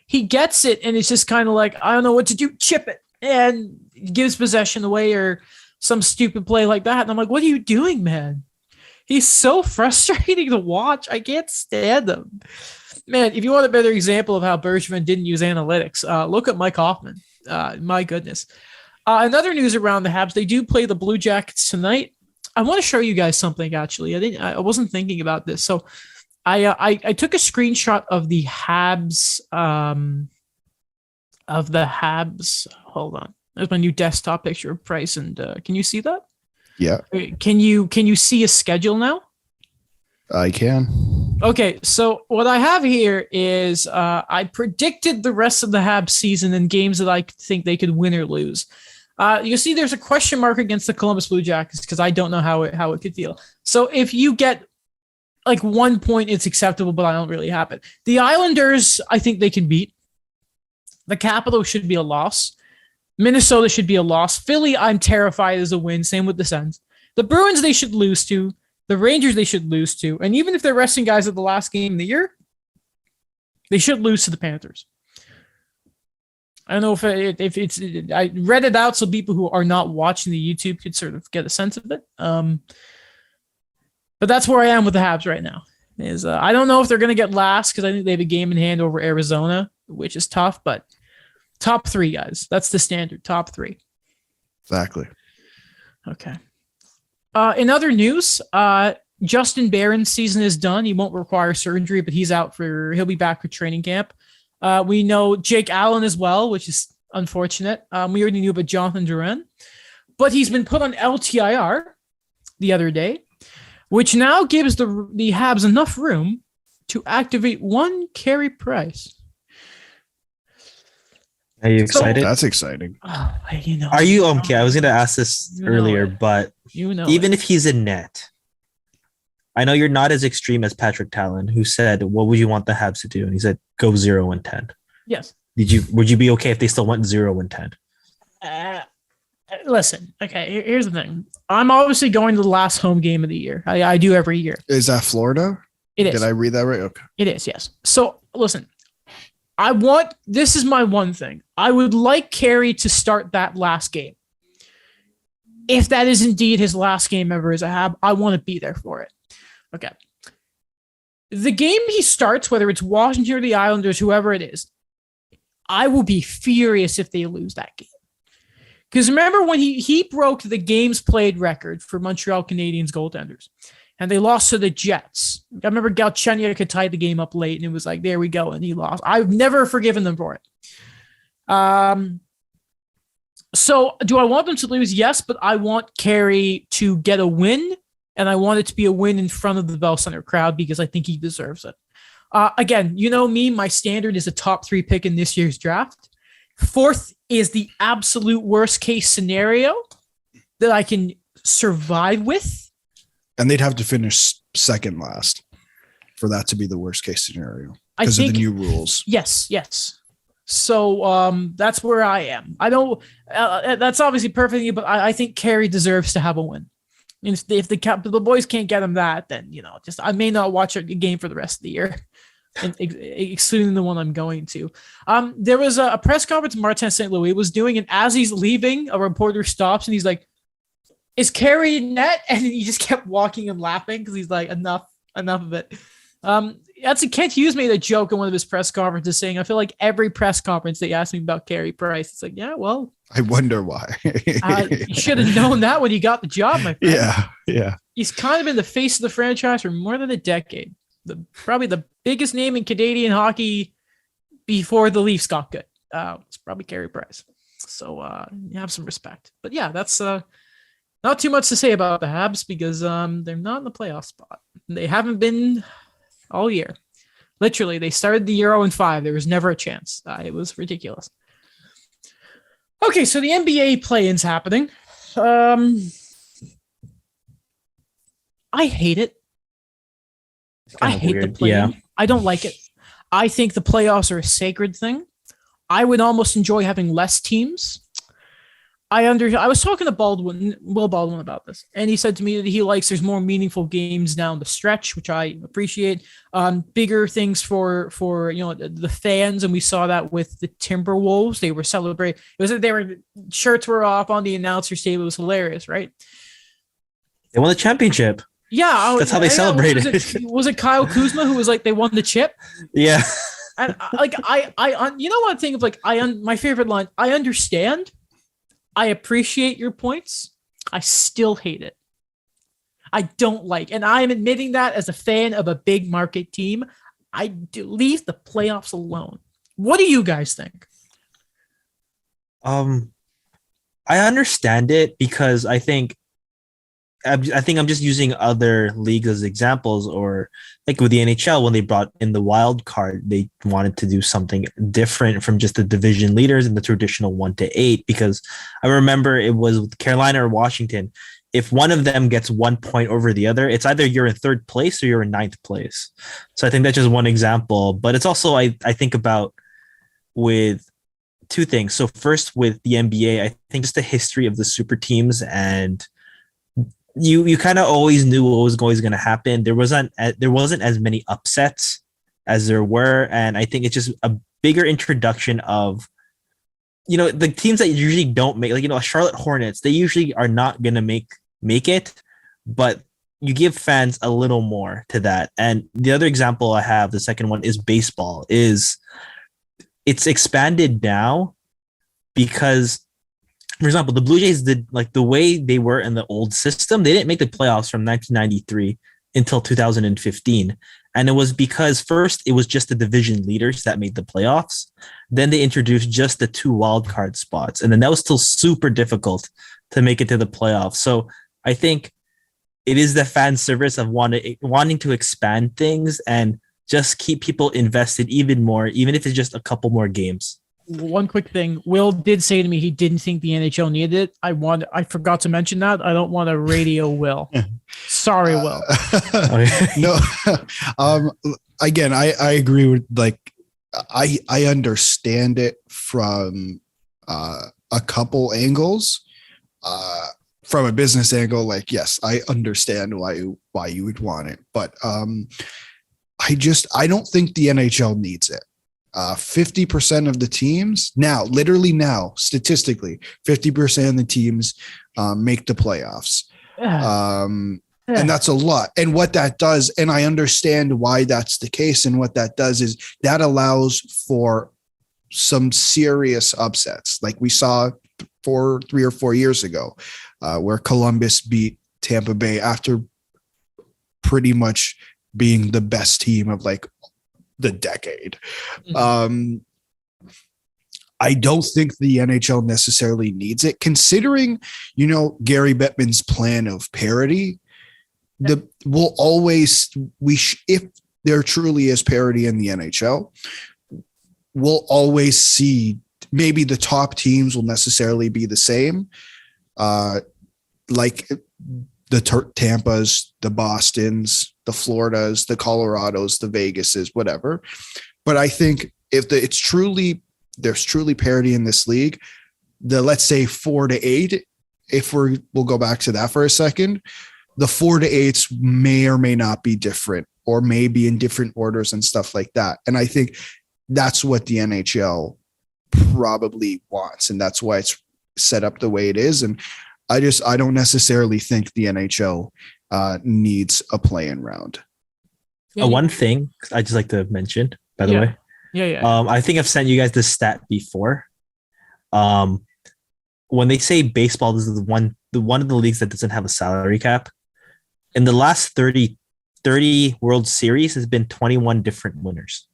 he gets it, and it's just kind of like, I don't know what to do, chip it, and gives possession away or some stupid play like that. And I'm like, what are you doing, man? He's so frustrating to watch. I can't stand him. Man, if you want a better example of how Bergevin didn't use analytics, look at Mike Hoffman. My goodness. Another news around the Habs, they do play the Blue Jackets tonight. I want to show you guys something, actually. I wasn't thinking about this. So I took a screenshot of the Habs, Hold on. There's my new desktop picture of Price. And can you see that? Yeah. Can you see a schedule now? I can. Okay, so what I have here is I predicted the rest of the Habs season in games that I think they could win or lose. You see there's a question mark against the Columbus Blue Jackets because I don't know how it could feel. So if you get like 1 point, it's acceptable, but I don't really have it. The Islanders, I think they can beat. The Capitals should be a loss. Minnesota should be a loss. Philly, I'm terrified is a win. Same with the Sens. The Bruins, they should lose to. The Rangers, they should lose to. And even if they're resting guys at the last game of the year, they should lose to the Panthers. I don't know if it's I read it out so people who are not watching the YouTube could sort of get a sense of it. But that's where I am with the Habs right now. I don't know if they're going to get last because I think they have a game in hand over Arizona, which is tough, but top 3, guys. That's the standard. Top 3. Exactly. Okay. In other news, Justin Barron's season is done. He won't require surgery, but he'll be back for training camp. We know Jake Allen as well, which is unfortunate. We already knew about Jonathan Duran, but he's been put on LTIR the other day, which now gives the Habs enough room to activate one Carey Price. Are you excited? That's exciting. Are you okay? I was going to ask this earlier, but even if he's in net, I know you're not as extreme as Patrick Talon, who said, "What would you want the Habs to do?" And he said, "Go 0-10." Yes. Would you be okay if they still went 0-10? Listen, okay. Here's the thing. I'm obviously going to the last home game of the year. I do every year. Is that Florida? It is. Did I read that right? Okay. It is. Yes. So listen. This is my one thing. I would like Carey to start that last game. If that is indeed his last game ever as a Hab, I want to be there for it. Okay. The game he starts, whether it's Washington or the Islanders, whoever it is, I will be furious if they lose that game. Because remember when he broke the games played record for Montreal Canadiens goaltenders, and they lost to the Jets. I remember Galchenyuk could tie the game up late, and it was like, there we go, and he lost. I've never forgiven them for it. So do I want them to lose? Yes, but I want Carey to get a win, and I want it to be a win in front of the Bell Center crowd because I think he deserves it. Again, you know me, my standard is a top 3 pick in this year's draft. 4th is the absolute worst case scenario that I can survive with. And they'd have to finish second last for that to be the worst case scenario because of the new rules. Yes. So that's where I am. I don't. That's obviously perfect, but I think Carey deserves to have a win. And if the boys can't get him that, then I may not watch a game for the rest of the year, excluding the one I'm going to. There was a press conference Martin St. Louis was doing, and as he's leaving, a reporter stops and he's like, "Is Carey in net?" And he just kept walking and laughing because he's like, enough of it. Kent Hughes made a joke in one of his press conferences saying, I feel like every press conference they asked me about Carey Price. It's like, yeah, well. I wonder why. You should have known that when you got the job, my friend. Yeah. He's kind of been the face of the franchise for more than a decade. Probably the biggest name in Canadian hockey before the Leafs got good. It's probably Carey Price. So you have some respect. But yeah, that's not too much to say about the Habs because they're not in the playoff spot. They haven't been all year. Literally, they started the year 0-5. There was never a chance. It was ridiculous. Okay, so the NBA play-in's happening. I hate it. I hate the play-in. Yeah. I don't like it. I think the playoffs are a sacred thing. I would almost enjoy having less teams. I was talking to Will Baldwin about this, and he said to me that he likes there's more meaningful games down the stretch, which I appreciate. Bigger things for the fans, and we saw that with the Timberwolves. They were celebrating. Shirts were off on the announcer's table. It was hilarious, right? They won the championship. Yeah, that's how they celebrated. Was it Kyle Kuzma who was like they won the chip? Yeah, and you know what I think of my favorite line. I understand. I appreciate your points. I still hate it. I don't like, and I am admitting that as a fan of a big market team. I do leave the playoffs alone. What do you guys think? I understand it because I think I'm just using other leagues as examples, or like with the NHL when they brought in the wild card, they wanted to do something different from just the division leaders and the traditional 1-8. Because I remember it was with Carolina or Washington. If one of them gets 1 point over the other, it's either you're in third place or you're in ninth place. So I think that's just one example. But it's also I think about with two things. So first with the NBA, I think just the history of the super teams, and you kind of always knew what was always going to happen. There wasn't as many upsets as there were, and I think it's just a bigger introduction of the teams that usually don't make, like Charlotte Hornets. They usually are not going to make it, but you give fans a little more to that. And the other example I have, the second one, is baseball. It's expanded now because, for example, the Blue Jays did, like, the way they were in the old system, they didn't make the playoffs from 1993 until 2015. And it was because first it was just the division leaders that made the playoffs. Then they introduced just the 2 wildcard spots. And then that was still super difficult to make it to the playoffs. So I think it is the fan service of wanting to expand things and just keep people invested even more, even if it's just a couple more games. One quick thing. Will did say to me he didn't think the NHL needed it. I forgot to mention that. I don't want to radio Will. Sorry, Will. No. Again, I agree with, like, I understand it from a couple angles. From a business angle, like, yes, I understand why you would want it, but I don't think the NHL needs it. 50% of the teams now, statistically, 50% of the teams make the playoffs. And that's a lot. And what that does, and I understand why that's the case, and what that does is that allows for some serious upsets, like we saw 3 or 4 years ago, where Columbus beat Tampa Bay after pretty much being the best team of, like, the decade. I don't think the NHL necessarily needs it, considering, Gary Bettman's plan of parity. If there truly is parity in the NHL, we'll always see maybe the top teams will necessarily be the same, like the Tampas, the Bostons, the Floridas, the Colorados, the Vegases, whatever. But I think if there's truly parity in this league, let's say 4-8, if we'll go back to that for a second, the 4-8s may or may not be different, or may be in different orders and stuff like that. And I think that's what the NHL probably wants, and that's why it's set up the way it is. And I don't necessarily think the NHL needs a play-in round. One thing I just like to mention, by the way. Yeah. I think I've sent you guys this stat before. When they say baseball, this is one of the leagues that doesn't have a salary cap. In the last 30 World Series, has been 21 different winners.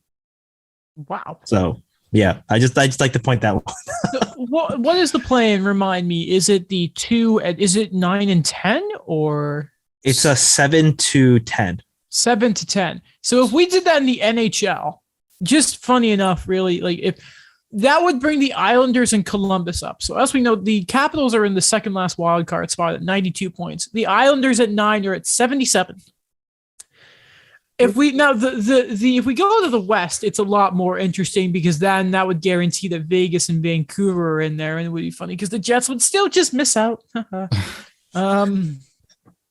Wow. So yeah, I just like to point that one. What is the plan? Remind me. Is it the 2? Is it 9 and 10, or it's a 7 to 10? 7 to 10. So if we did that in the NHL, just funny enough, really, like, if that would bring the Islanders and Columbus up. So as we know, the Capitals are in the second last wild card spot at 92 points. The Islanders at 9 are at 77. If we now the if we go to the West, it's a lot more interesting because then that would guarantee that Vegas and Vancouver are in there, and it would be funny because the Jets would still just miss out. I don't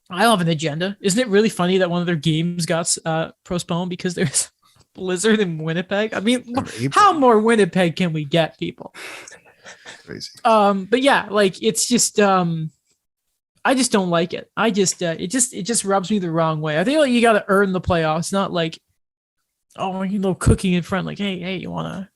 have an agenda. Isn't it really funny that one of their games got postponed because there's a blizzard in Winnipeg? I mean, how more Winnipeg can we get, people? Crazy. But yeah, like it's just I just don't like it. I just it just rubs me the wrong way. I think like you got to earn the playoffs, not like you know cooking in front. Like hey, you want to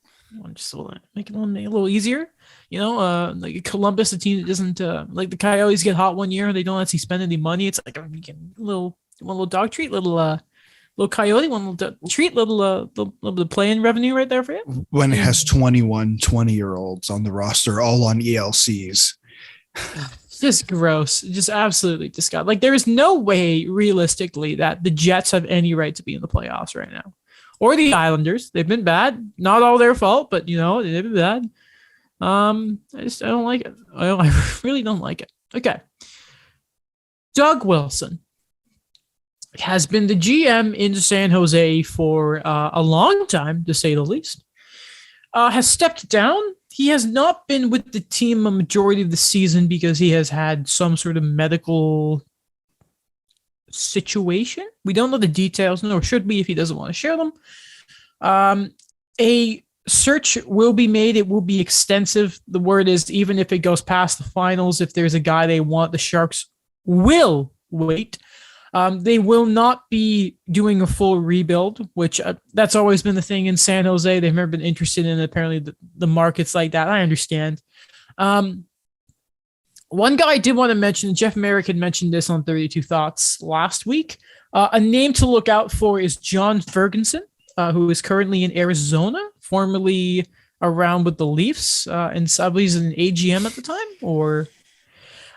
just make it a little easier. You know, like Columbus, a team that doesn't like the Coyotes get hot one year and they don't actually spend any money. It's like you get one little dog treat, little Coyote, one little treat, little play-in revenue right there for you. When it has 21 20-year-olds on the roster, all on ELCs. Just gross, just absolutely disgusting. Like there is no way realistically that the Jets have any right to be in the playoffs right now, or the Islanders. They've been bad, not all their fault, but you know they've been bad. I don't like it. I really don't like it. Okay. Doug Wilson has been the GM in San Jose for a long time, to say the least. Has stepped down. He has not been with the team a majority of the season because he has had some sort of medical situation. We don't know the details, nor should we if he doesn't want to share them. A search will be made. It will be extensive. The word is, even if it goes past the finals, if there's a guy they want, the Sharks will wait. They will not be doing a full rebuild, which that's always been the thing in San Jose. They've never been interested in apparently the markets like that. I understand. One guy I did want to mention, Jeff Merrick had mentioned this on 32 Thoughts last week. A name to look out for is John Ferguson, who is currently in Arizona, formerly around with the Leafs, and I believe he's an AGM at the time, or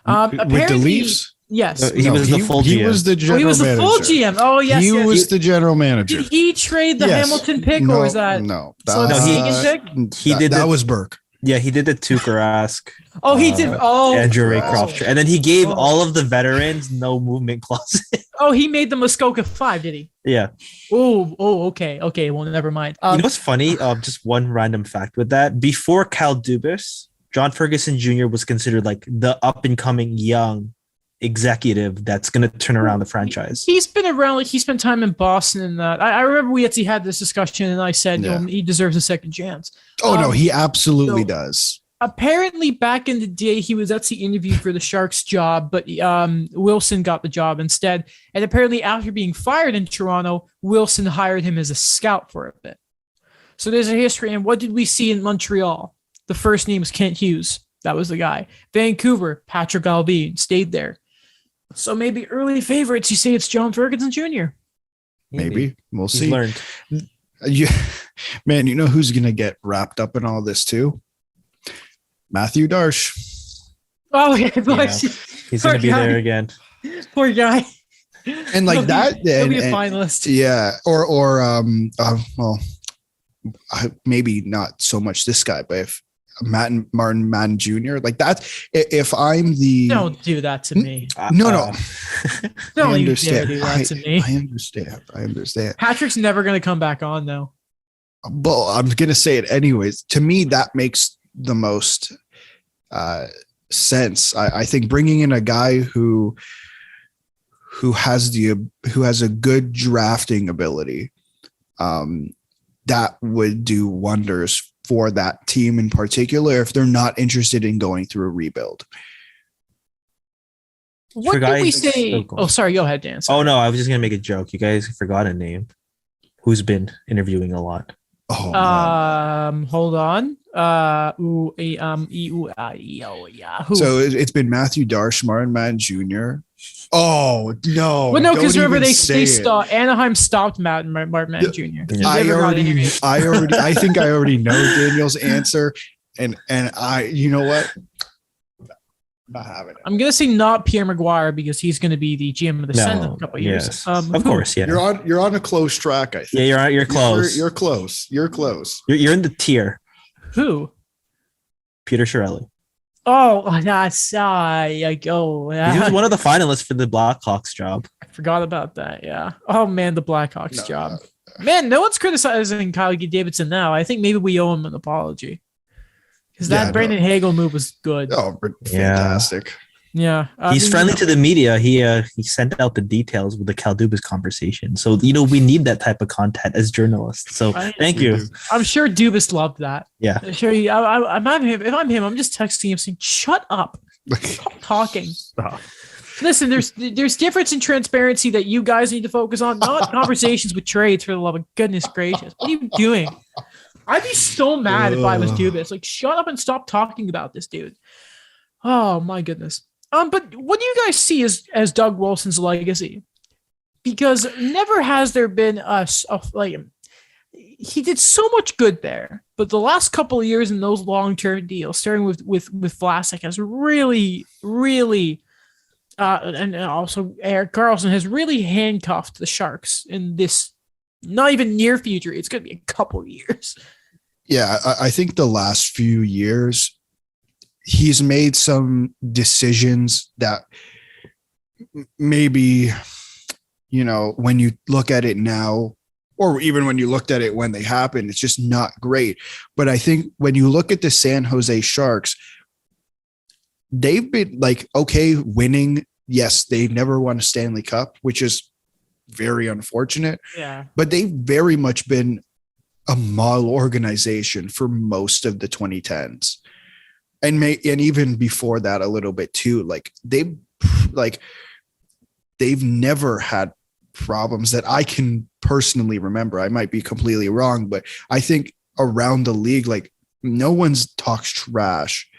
with the Leafs. Yes, he was the full GM. He was the general manager. He was the full GM. Oh yes, he was the general manager. Did he trade the Hamilton pick, or was that no? He did. That was Burke. Yeah, he did the Tuukka ask. Oh, he did. Oh, Andrew Raycroft, and then he gave all of the veterans no movement clauses. Oh, he made the Muskoka 5, did he? Yeah. Oh, okay. Well, never mind. You know what's funny? Just one random fact with that. Before Kyle Dubas, John Ferguson Jr. was considered like the up and coming young executive that's going to turn around the franchise. He's been around, like he spent time in Boston, and I remember we actually had this discussion, and I said, you know, he deserves a second chance. Oh no, he absolutely does. Apparently, back in the day, he was actually interviewed for the Sharks job, but Wilson got the job instead. And apparently, after being fired in Toronto, Wilson hired him as a scout for a bit. So there's a history. And what did we see in Montreal? The first name was Kent Hughes. That was the guy. Vancouver, Patrick Allvin stayed there. So maybe early favorites, you say it's John Ferguson Jr. Maybe. We'll see. He's learned. Man, you know who's going to get wrapped up in all this too? Matthew Darsh. Oh, yeah. He's going to be there again. Poor guy. And like that. He'll be a finalist. Yeah. Or well, maybe not so much this guy, but if Martin Madden Jr. like that. If I'm the don't do that to me. No. Don't you dare do that to me. I understand. Patrick's never going to come back on though. Well, I'm going to say it anyways. To me, that makes the most sense. I think bringing in a guy who has a good drafting ability, that would do wonders for that team in particular if they're not interested in going through a rebuild. What did we say? Oh, sorry. Go ahead, Dan. Oh no, I was just gonna make a joke. You guys forgot a name. Who's been interviewing a lot? Oh, hold on. So it's been Matthew Darsh, Martin Madden Jr. Oh no! Well, no, because remember they stopped. Anaheim stopped Martin Madden Jr. I think I already know Daniel's answer, and you know what? Not having it. I'm gonna say not Pierre Maguire because he's gonna be the GM of the Sens in a couple of years. Yes. Of course, yeah. You're on a close track. I think. Yeah, you're close. You're close. You're close. You're in the tier. Who? Peter Chiarelli. Oh, that's I go. He was one of the finalists for the Blackhawks job. I forgot about that. Yeah. Oh man, the Blackhawks No, job. Man, no one's criticizing Kyle Davidson now. I think maybe we owe him an apology because that Brandon Hagel move was good. Oh, fantastic. Yeah, he's friendly to the media. He sent out the details with the Cal Dubas conversation. So we need that type of content as journalists. So thank you. I'm sure Dubas loved that. Yeah, I'm sure. I'm him. If I'm him, I'm just texting him saying, "Shut up, stop talking." Stop. Listen, there's difference in transparency that you guys need to focus on, not conversations with trades. For the love of goodness gracious, what are you doing? I'd be so mad if I was Dubas. Like, shut up and stop talking about this dude. Oh my goodness. But what do you guys see as Doug Wilson's legacy? Because never has there been he did so much good there, but the last couple of years in those long-term deals, starting with Vlasic, has really, really, and also Erik Karlsson has really handcuffed the Sharks in this not even near future. It's going to be a couple years. Yeah, I think the last few years, he's made some decisions that maybe, when you look at it now, or even when you looked at it when they happened, it's just not great. But I think when you look at the San Jose Sharks, they've been okay winning. Yes, they've never won a Stanley Cup, which is very unfortunate. Yeah. But they've very much been a model organization for most of the 2010s. And even before that a little bit too, they've never had problems that I can personally remember. I might be completely wrong, but I think around the league, no one's talks trash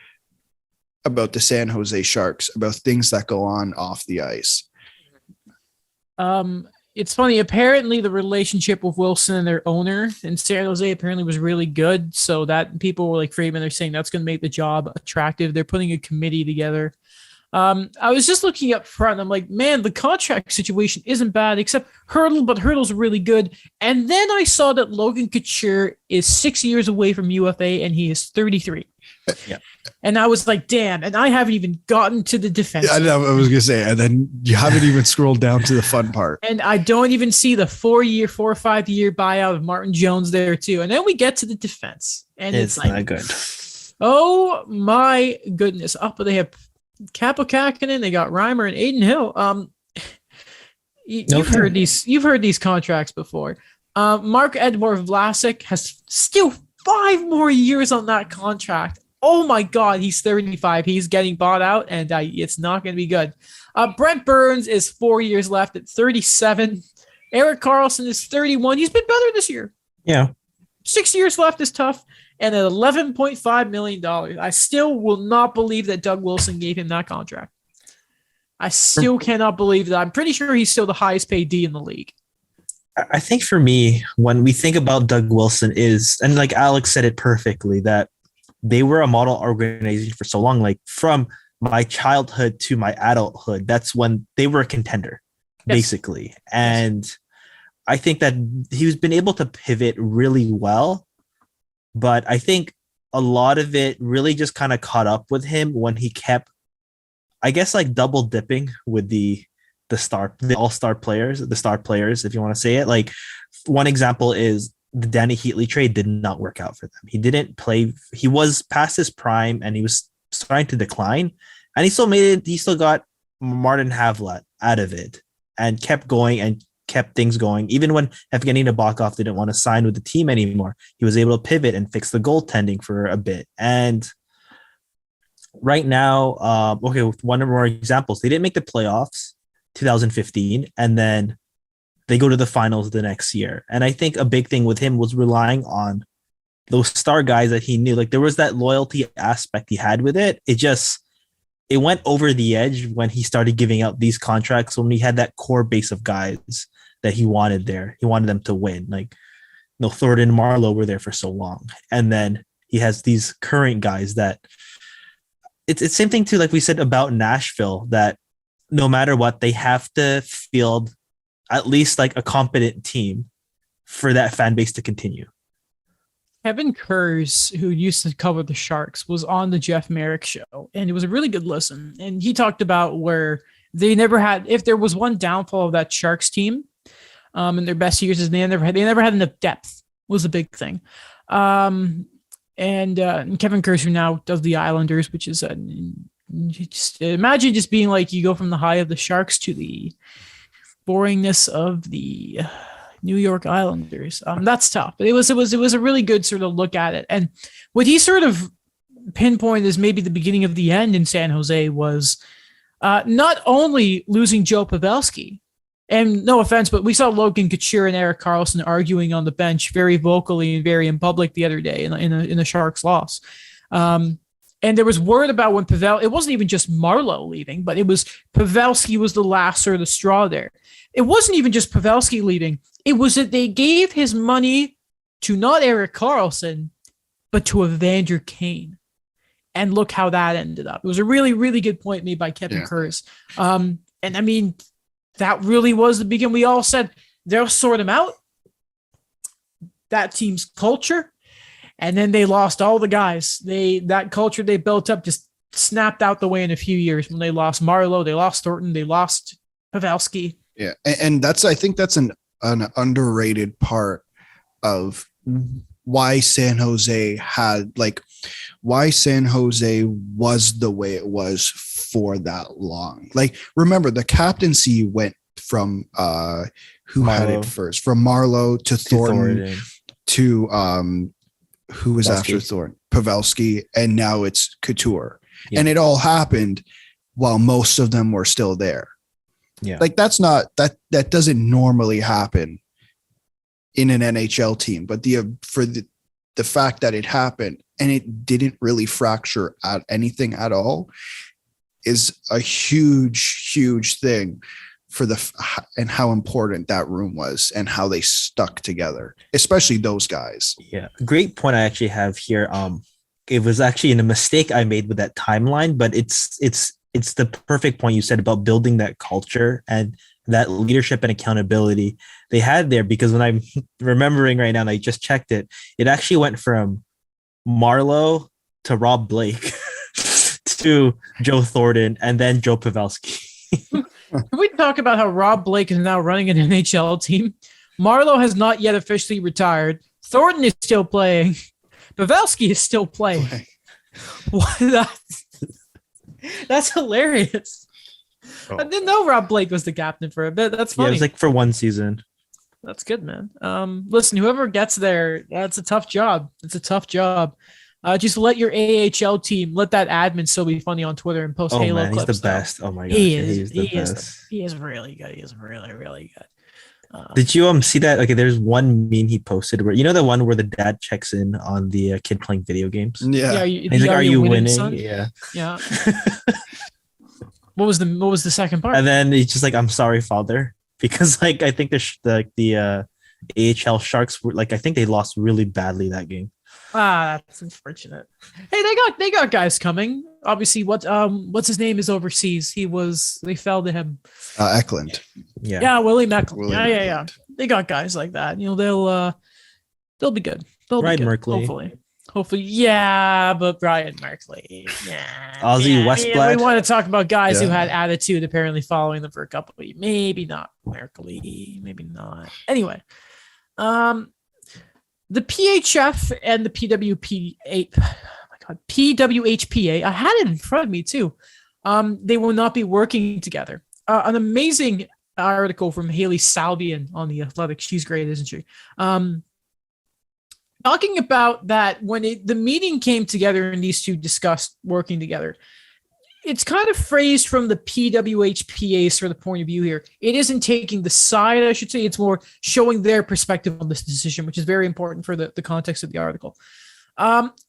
about the San Jose Sharks, about things that go on off the ice. It's funny. Apparently, the relationship with Wilson and their owner in San Jose apparently was really good. So that people were like Friedman, they're saying that's going to make the job attractive. They're putting a committee together. I was just looking up front. I'm like, man, the contract situation isn't bad, except Hurdle, but Hurdle's really good. And then I saw that Logan Couture is 6 years away from UFA, and he is 33. Yeah. And I was like, damn. And I haven't even gotten to the defense. Yeah, I was going to say, and then you haven't even scrolled down to the fun part. And I don't even see the 4 or 5 year buyout of Martin Jones there too. And then we get to the defense, and it's like, not good. Oh my goodness. But they have Capo Kakinen, they got Reimer and Aiden Hill. You've heard these contracts before. Marc-Edouard Vlasic has still 5 more years on that contract. Oh my God, he's 35. He's getting bought out, and it's not going to be good. Brent Burns is 4 years left at 37. Erik Karlsson is 31. He's been better this year. Yeah. 6 years left is tough. And at $11.5 million, I still will not believe that Doug Wilson gave him that contract. I still cannot believe that. I'm pretty sure he's still the highest paid D in the league. I think for me, when we think about Doug Wilson and like Alex said it perfectly, that they were a model organization for so long, from my childhood to my adulthood. That's when they were a contender, basically. And I think that he's been able to pivot really well. But I think a lot of it really just kind of caught up with him when he kept, I guess, double dipping with the all-star players, the star players, if you want to say it. One example is the Danny Heatley trade did not work out for them. He didn't play. He was past his prime and he was starting to decline, and he still made it. He still got Martin Havlat out of it and kept going and kept things going. Even when Evgeny Nabokov didn't want to sign with the team anymore, he was able to pivot and fix the goaltending for a bit. And right now, with one or more examples, they didn't make the playoffs 2015, and then they go to the finals the next year. And I think a big thing with him was relying on those star guys that he knew. There was that loyalty aspect he had with it. It went over the edge when he started giving out these contracts, when he had that core base of guys that he wanted there. He wanted them to win. Thornton and Marlowe were there for so long. And then he has these current guys that it's the same thing too, like we said about Nashville, that no matter what, they have to field at least a competent team for that fan base to continue. Kevin Kurz, who used to cover the Sharks, was on the Jeff Merrick show, and it was a really good listen. And he talked about where they never had, if there was one downfall of that Sharks team, in their best years, is they never had enough depth. Was a big thing. And Kevin Kurz, who now does the Islanders, which is just imagine just being like you go from the high of the Sharks to the boringness of the New York Islanders. That's tough, but it was a really good sort of look at it. And what he sort of pinpointed as maybe the beginning of the end in San Jose was not only losing Joe Pavelski, and no offense, but we saw Logan Couture and Erik Karlsson arguing on the bench very vocally and very in public the other day in the Sharks' loss. And there was word about when it wasn't even just Marleau leaving, but it was Pavelski was the last sort of the straw there. It wasn't even just Pavelski leaving. It was that they gave his money to not Erik Karlsson, but to Evander Kane. And look how that ended up. It was a really, really good point made by Kevin Kurz. And I mean, that really was the beginning. We all said they'll sort him out. That team's culture. And then they lost all the guys. That culture they built up just snapped out the way in a few years when they lost Marleau, they lost Thornton, they lost Pavelski. Yeah. And I think that's an underrated part of why San Jose was the way it was for that long. Like, remember, the captaincy went from who Marleau. had it first, from Marleau to Thornton to who was Pavelski. after Thornton, Pavelski, and now it's Couture. Yeah. And it all happened while most of them were still there. Yeah. Like, that doesn't normally happen in an NHL team, but the fact that it happened and it didn't really fracture at anything at all is a huge thing for and how important that room was and how they stuck together, especially those guys. Yeah. Great point I actually have here. It was actually a mistake I made with that timeline, but it's the perfect point you said about building that culture and that leadership and accountability they had there, because when I'm remembering right now, and I just checked it, it actually went from Marleau to Rob Blake to Joe Thornton and then Joe Pavelski. Can we talk about how Rob Blake is now running an NHL team? Marleau has not yet officially retired. Thornton is still playing. Pavelski is still playing. What? That's hilarious. Oh. I didn't know Rob Blake was the captain for a bit. That's funny. Yeah, it was like for one season. That's good, man. Listen, whoever gets there, that's a tough job. It's a tough job. Just let your AHL team, let that admin still be funny on Twitter and post Halo man, clips. he's the best. Oh my god, He is the best. He is really good. He is really, really good. Did you see that? Okay, there's one meme he posted where, you know, the one where the dad checks in on the kid playing video games. Yeah. He's like, "Are you winning?" Son? Yeah. Yeah. What was the second part? And then he's just like, "I'm sorry, father," because like I think the AHL Sharks were like, I think they lost really badly that game. That's unfortunate. Hey, they got guys coming. Obviously, what's his name is overseas. They fell to him. Eklund. Yeah, Willie Mecklin. Yeah. Eklund. They got guys like that. You know, they'll be good. They'll Ryan be good. Merkley. Hopefully, yeah, but Ryan Merkley. Yeah. Ozzy Westblatt. We want to talk about guys who had attitude apparently following them for a couple of weeks. Maybe not Merkley. Maybe not. Anyway, the PHF and the PWHPA. I had it in front of me too. They will not be working together. An amazing article from Haley Salvian on The Athletic. She's great, isn't she? Talking about that when the meeting came together and these two discussed working together, it's kind of phrased from the PWHPA sort of point of view here. It isn't taking the side, I should say. It's more showing their perspective on this decision, which is very important for the context of the article.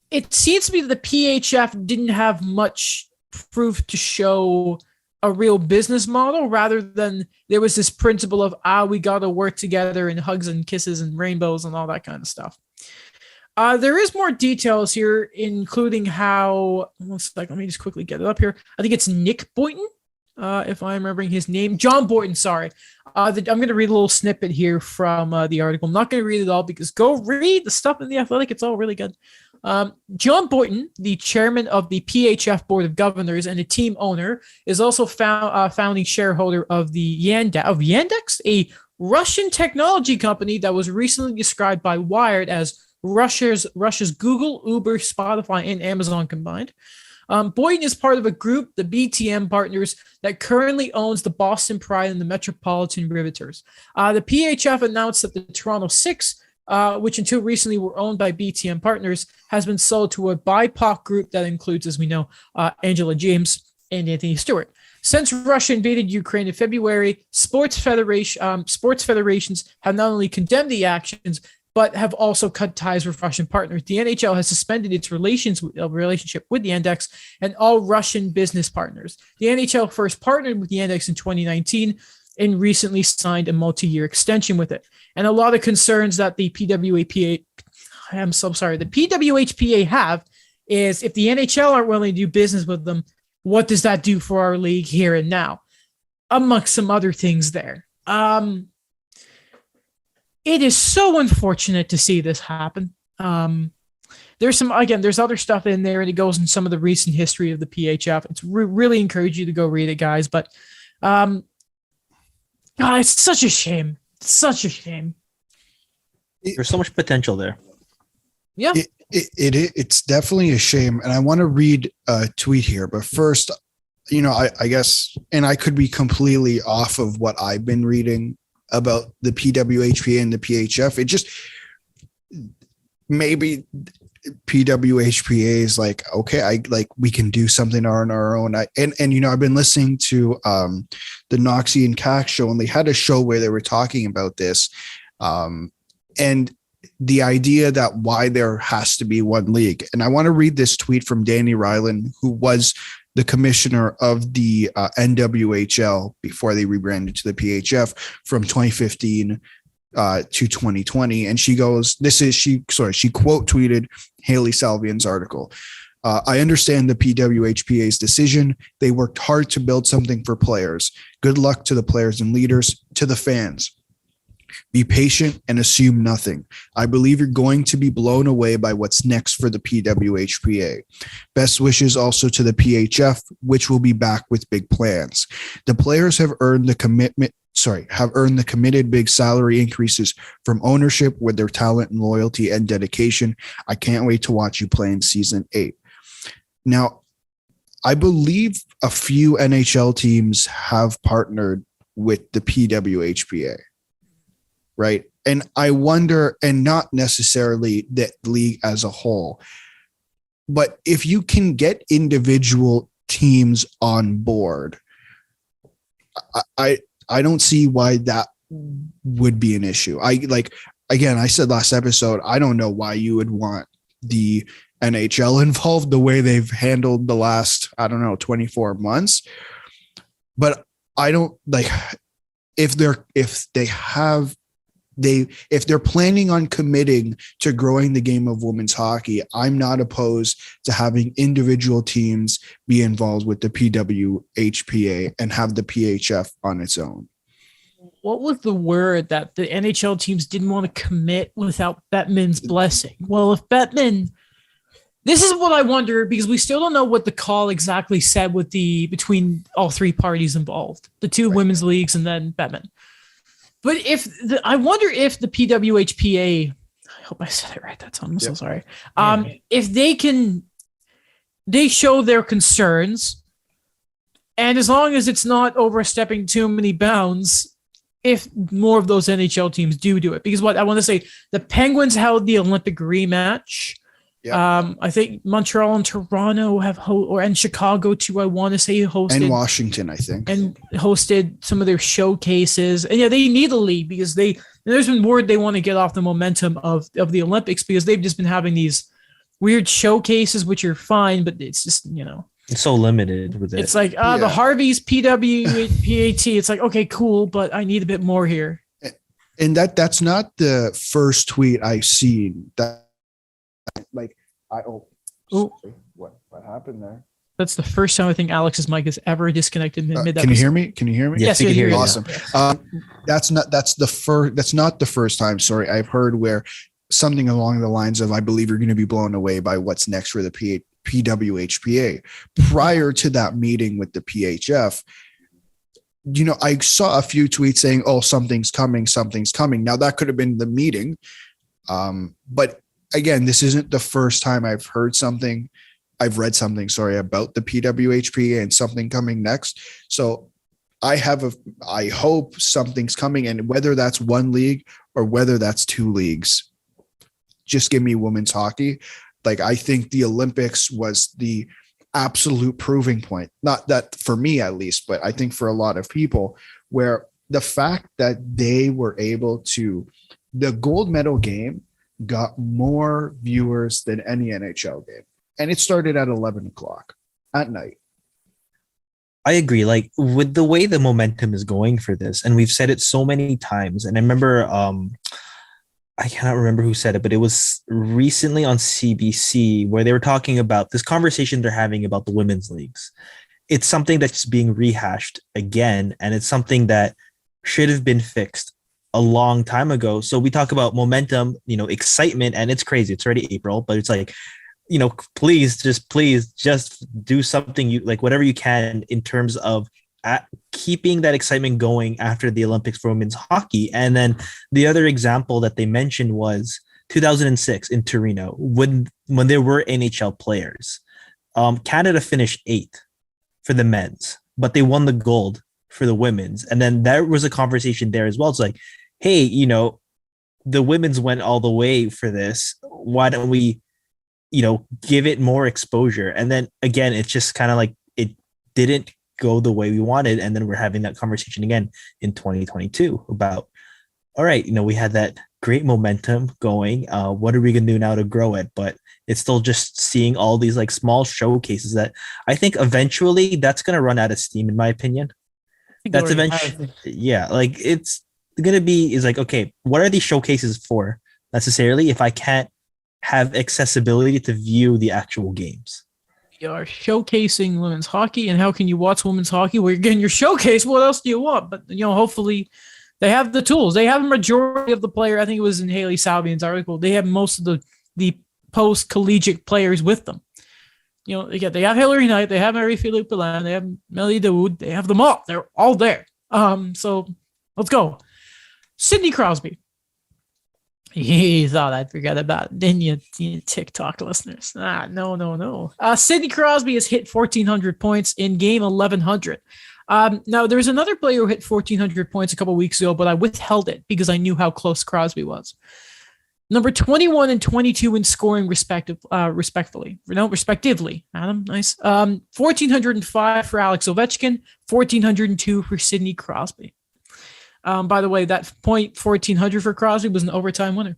It seems to be that the PHF didn't have much proof to show a real business model, rather than there was this principle of, we got to work together and hugs and kisses and rainbows and all that kind of stuff. There is more details here, including how, one second, let me just quickly get it up here. I think it's Nick Boynton if I'm remembering his name, John Boynton. Sorry. I'm going to read a little snippet here from the article. I'm not going to read it all because go read the stuff in the Athletic. It's all really good. John Boynton, the chairman of the PHF Board of Governors and a team owner, is also founding shareholder of the Yandex, a Russian technology company that was recently described by Wired as Russia's Google, Uber, Spotify, and Amazon combined. Boynton is part of a group, the BTM Partners, that currently owns the Boston Pride and the Metropolitan Riveters. The PHF announced that the Toronto Six, which until recently were owned by BTM Partners, has been sold to a BIPOC group that includes, as we know, Angela James and Anthony Stewart. Since Russia invaded Ukraine in February, sports federations have not only condemned the actions, but have also cut ties with Russian partners. The NHL has suspended its relationship with the Yandex and all Russian business partners. The NHL first partnered with the Yandex in 2019 and recently signed a multi-year extension with it. And a lot of concerns that the PWHPA have is if the NHL aren't willing to do business with them, what does that do for our league here and now? Amongst some other things there. It is so unfortunate to see this happen. There's other stuff in there, and it goes in some of the recent history of the PHF. It's really encourage you to go read it, guys. But God, it's such a shame. Such a shame. There's so much potential there. Yeah, it's definitely a shame. And I want to read a tweet here, but first, I guess, and I could be completely off of what I've been reading about the PWHPA and the PHF. It just maybe PWHPA is like, okay, we can do something on our own. I've been listening to the Noxie and Cax show, and they had a show where they were talking about this. And the idea that why there has to be one league. And I want to read this tweet from Danny Ryland, who was the commissioner of the NWHL before they rebranded to the PHF from 2015 to 2020. And she goes, she quote tweeted Haley Salvian's article. I understand the PWHPA's decision. They worked hard to build something for players. Good luck to the players and leaders, to the fans. Be patient and assume nothing. I believe you're going to be blown away by what's next for the PWHPA. Best wishes also to the PHF, which will be back with big plans. The players have earned the committed big salary increases from ownership with their talent and loyalty and dedication. I can't wait to watch you play in season 8. Now, I believe a few NHL teams have partnered with the PWHPA. Right. And I wonder, and not necessarily the league as a whole, but if you can get individual teams on board, I don't see why that would be an issue. I said last episode, I don't know why you would want the NHL involved the way they've handled the last, 24 months. But I don't if they're planning on committing to growing the game of women's hockey, I'm not opposed to having individual teams be involved with the PWHPA and have the PHF on its own. What was the word that the NHL teams didn't want to commit without Bettman's blessing? Well, if Bettman, this is what I wonder, because we still don't know what the call exactly said between all three parties involved, the two women's leagues and then Bettman. But I wonder if the PWHPA, I hope I said it right that time, I'm so sorry. If they show their concerns, and as long as it's not overstepping too many bounds, if more of those NHL teams do it. Because what I want to say, the Penguins held the Olympic rematch. Yeah. I think Montreal and Toronto and Chicago too. I want to say hosted, and Washington, I think, and hosted some of their showcases. And they need a league because there's been word they want to get off the momentum of the Olympics because they've just been having these weird showcases, which are fine, but it's just it's so limited with it. It's like the Harveys PWPAT. It's like, okay, cool, but I need a bit more here. And that's not the first tweet I've seen that. What happened there? That's the first time I think Alex's mic has ever disconnected mid. Can you hear me? Can you hear me? Yes, we can hear you. Awesome. That's not the first time. Sorry, I've heard where something along the lines of, I believe you're going to be blown away by what's next for the PWHPA. Prior to that meeting with the PHF, I saw a few tweets saying, "Oh, something's coming. Now that could have been the meeting, but again, this isn't the first time I've read something, about the PWHPA and something coming next. So I hope something's coming, and whether that's one league or whether that's two leagues, just give me women's hockey. Like, I think the Olympics was the absolute proving point, not that for me at least, but I think for a lot of people, where the fact that they were able to, the gold medal game got more viewers than any NHL game. And it started at 11 o'clock at night. I agree. Like, with the way the momentum is going for this, and we've said it so many times, and I remember, I cannot remember who said it, but it was recently on CBC where they were talking about this conversation they're having about the women's leagues. It's something that's being rehashed again, and it's something that should have been fixed a long time ago. So we talk about momentum, excitement, and it's crazy. It's already April, but it's like, please just do something, whatever you can in terms of keeping that excitement going after the Olympics for women's hockey. And then the other example that they mentioned was 2006 in Torino when there were NHL players. Canada finished 8th for the men's, but they won the gold for the women's. And then there was a conversation there as well. It's like, hey, the women's went all the way for this. Why don't we, give it more exposure? And then again, it's just kind of like it didn't go the way we wanted. And then we're having that conversation again in 2022 about, all right, we had that great momentum going. What are we going to do now to grow it? But it's still just seeing all these like small showcases that I think eventually that's going to run out of steam, in my opinion. That's eventually, yeah, like it's going to be, is like, okay, what are these showcases for necessarily if I can't have accessibility to view the actual games? You are showcasing women's hockey, and how can you watch women's hockey? Well, you're getting your showcase. What else do you want? But hopefully they have the tools. They have a majority of the player. I think it was in Haley Salvian's article. They have most of the post collegiate players with them. They have Hillary Knight, they have Marie-Philippe Poulin, they have Melly Daoud, they have them all. They're all there. So let's go. Sidney Crosby. He thought I'd forget about it, didn't you, TikTok listeners? No. Sidney Crosby has hit 1,400 points in game 1,100. Now, there's another player who hit 1,400 points a couple weeks ago, but I withheld it because I knew how close Crosby was. Number 21 and 22 in scoring, respectively. Adam, nice. 1,405 for Alex Ovechkin, 1,402 for Sidney Crosby. By the way, that point 1,400 for Crosby was an overtime winner.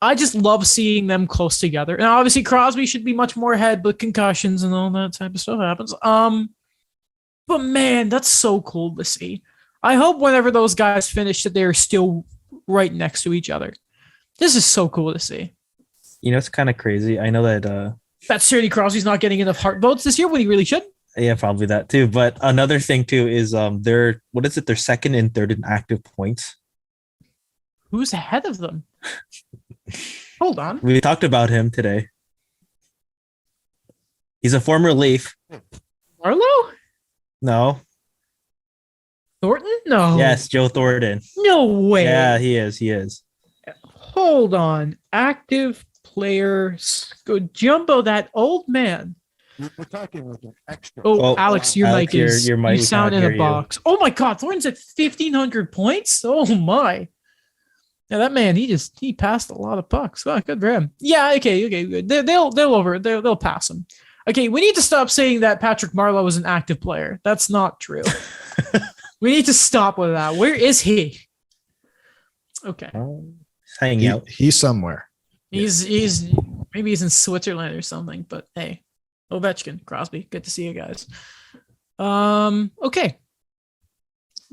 I just love seeing them close together. And obviously Crosby should be much more ahead, but concussions and all that type of stuff happens. But man, that's so cool to see. I hope whenever those guys finish that they're still right next to each other. This is so cool to see. It's kind of crazy. I know that Sidney Crosby's not getting enough heart votes this year when he really should. Yeah, probably that too. But another thing too is they're second and third in active points. Who's ahead of them? Hold on. We talked about him today. He's a former Leaf. Marlowe? No. Thornton? No. Yes, Joe Thornton. No way. Yeah, he is. Hold on. Active players. Go jumbo that old man. We're talking like an extra. Oh, Alex, your mic is your mic you sound in a box. Oh my God, Thornton's at 1,500 points. Oh my. Yeah, that man, he passed a lot of pucks. Oh, good for him. Yeah, okay, good. They'll pass him. Okay, we need to stop saying that Patrick Marleau is an active player. That's not true. We need to stop with that. Where is he? Okay. Hanging out. He's somewhere. He's maybe he's in Switzerland or something, but hey. Ovechkin, Crosby, good to see you guys. Okay.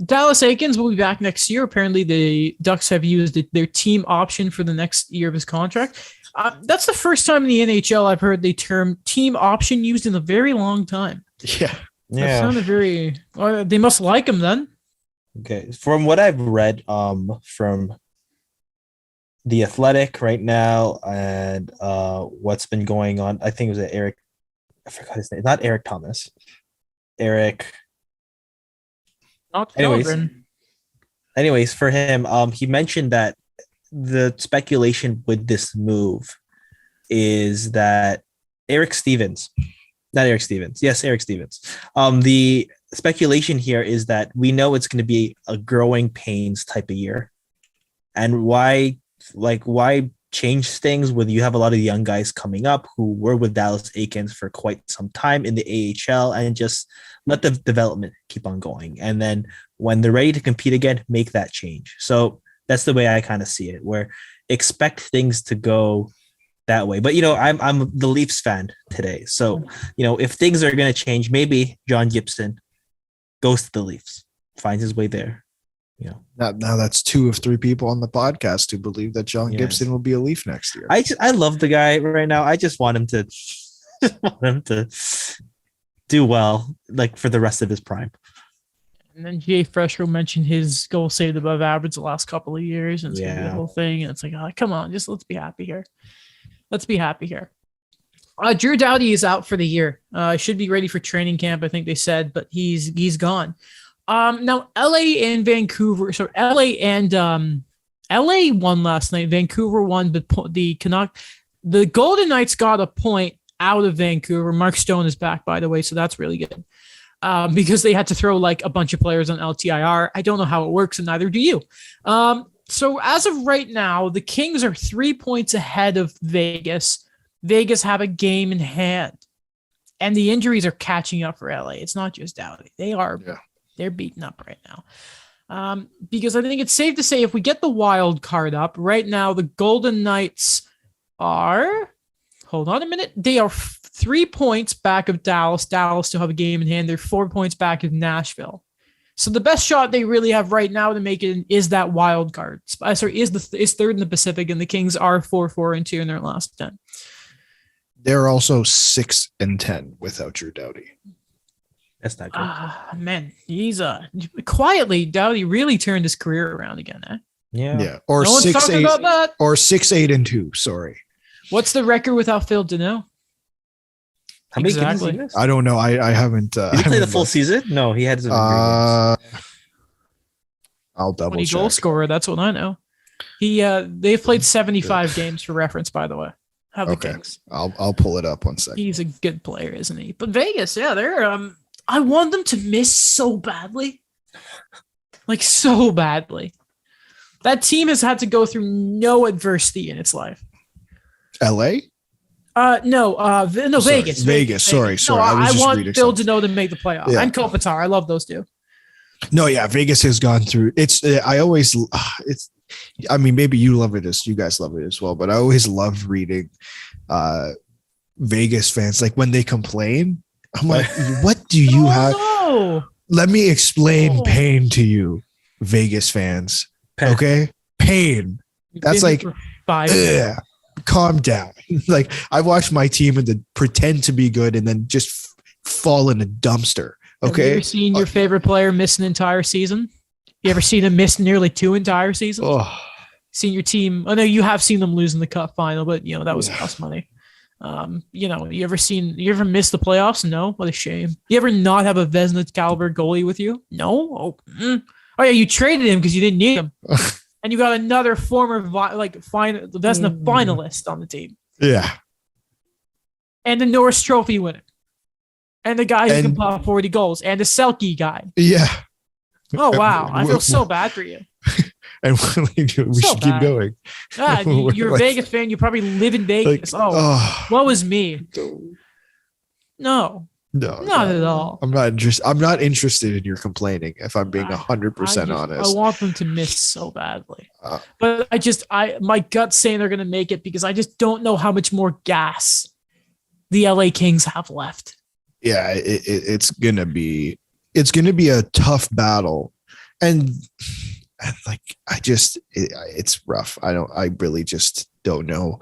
Dallas Aikens will be back next year. Apparently, the Ducks have used their team option for the next year of his contract. That's the first time in the NHL I've heard the term team option used in a very long time. Yeah. That sounded very. They must like him then. Okay. From what I've read, from The Athletic right now, and what's been going on, I think it was Eric. I forgot his name. Not Eric Thomas. Eric. Not Anyways. children. Anyways, for him, he mentioned that the speculation with this move is that Eric Stevens. The speculation here is that we know it's going to be a growing pains type of year. And why change things when you have a lot of young guys coming up who were with Dallas Aikens for quite some time in the AHL, and just let the development keep on going. And then when they're ready to compete again, make that change. So that's the way I kind of see it, where expect things to go that way. But, I'm the Leafs fan today. So, if things are going to change, maybe John Gibson goes to the Leafs, finds his way there. Now that's 2 of 3 people on the podcast who believe that John Gibson will be a Leaf next year. I love the guy right now. I just want him to do well, like, for the rest of his prime. And then Jay Fresco mentioned his goal saved above average the last couple of years, and it's gonna be the whole thing. And it's like, come on, just let's be happy here. Drew Doughty is out for the year. Should be ready for training camp, I think they said, but he's gone. Now LA and Vancouver. So LA won last night. Vancouver won, but the Golden Knights got a point out of Vancouver. Mark Stone is back, by the way, so that's really good. Because they had to throw like a bunch of players on LTIR. I don't know how it works, and neither do you. So as of right now, the Kings are 3 points ahead of Vegas. Vegas have a game in hand, and the injuries are catching up for LA. It's not just Doughty. They're beaten up right now. Because I think it's safe to say if we get the wild card up right now, the Golden Knights are, hold on a minute. They are 3 points back of Dallas. Dallas still have a game in hand. They're 4 points back of Nashville. So the best shot they really have right now to make it is that wild card. Is third in the Pacific, and the Kings are 4-4-2 in their last 10. They're also 6-10 without Drew Doughty. That's not good. Man, he's quietly, Doughty really turned his career around again, eh? Yeah. Or no 6-8 about that. Or 6-8-2. Sorry. What's the record without Phil Deneau? How many games did he miss? I don't know. I haven't. Did he play the full season? No, he had some. I'll double 20 check. goal scorer. That's what I know. They've played 75 games for reference, by the way. Okay. Kings. I'll pull it up 1 second. He's a good player, isn't he? But Vegas, they're I want them to miss so badly. Like, so badly. That team has had to go through no adversity in its life. LA? No, Vegas. Vegas. Sorry. No, I want Phil Deneau to make the playoffs. Yeah. And Kopitar. I love those two. No, yeah, Vegas has gone through. I mean, maybe you guys love it as well, but I always love reading Vegas fans. Like, when they complain, I'm like, what do you have? No. Let me explain pain to you, Vegas fans. Pain. Okay? Pain. That's like, calm down. Like, I've watched my team and then pretend to be good and then just fall in a dumpster. Okay? Have you ever seen your favorite player miss an entire season? You ever seen him miss nearly 2 entire seasons? Seen your team? I know you have seen them lose in the cup final, but that was cost money. You ever miss the playoffs? No. What a shame. You ever not have a Vezina caliber goalie with you? No. Oh yeah, you traded him because you didn't need him, and you got another former Vezina finalist on the team. Yeah. And the Norris Trophy winner, and the guy who can pop 40 goals, and the Selke guy. Yeah. Oh wow, I feel so bad for you. And we should keep going. You're a Vegas fan. You probably live in Vegas. What was me? No, not at all. I'm not interested in your complaining. If I'm being 100% honest, I want them to miss so badly. But my gut's saying they're going to make it because I just don't know how much more gas the LA Kings have left. Yeah, it's gonna be a tough battle and like it's rough. I really just don't know,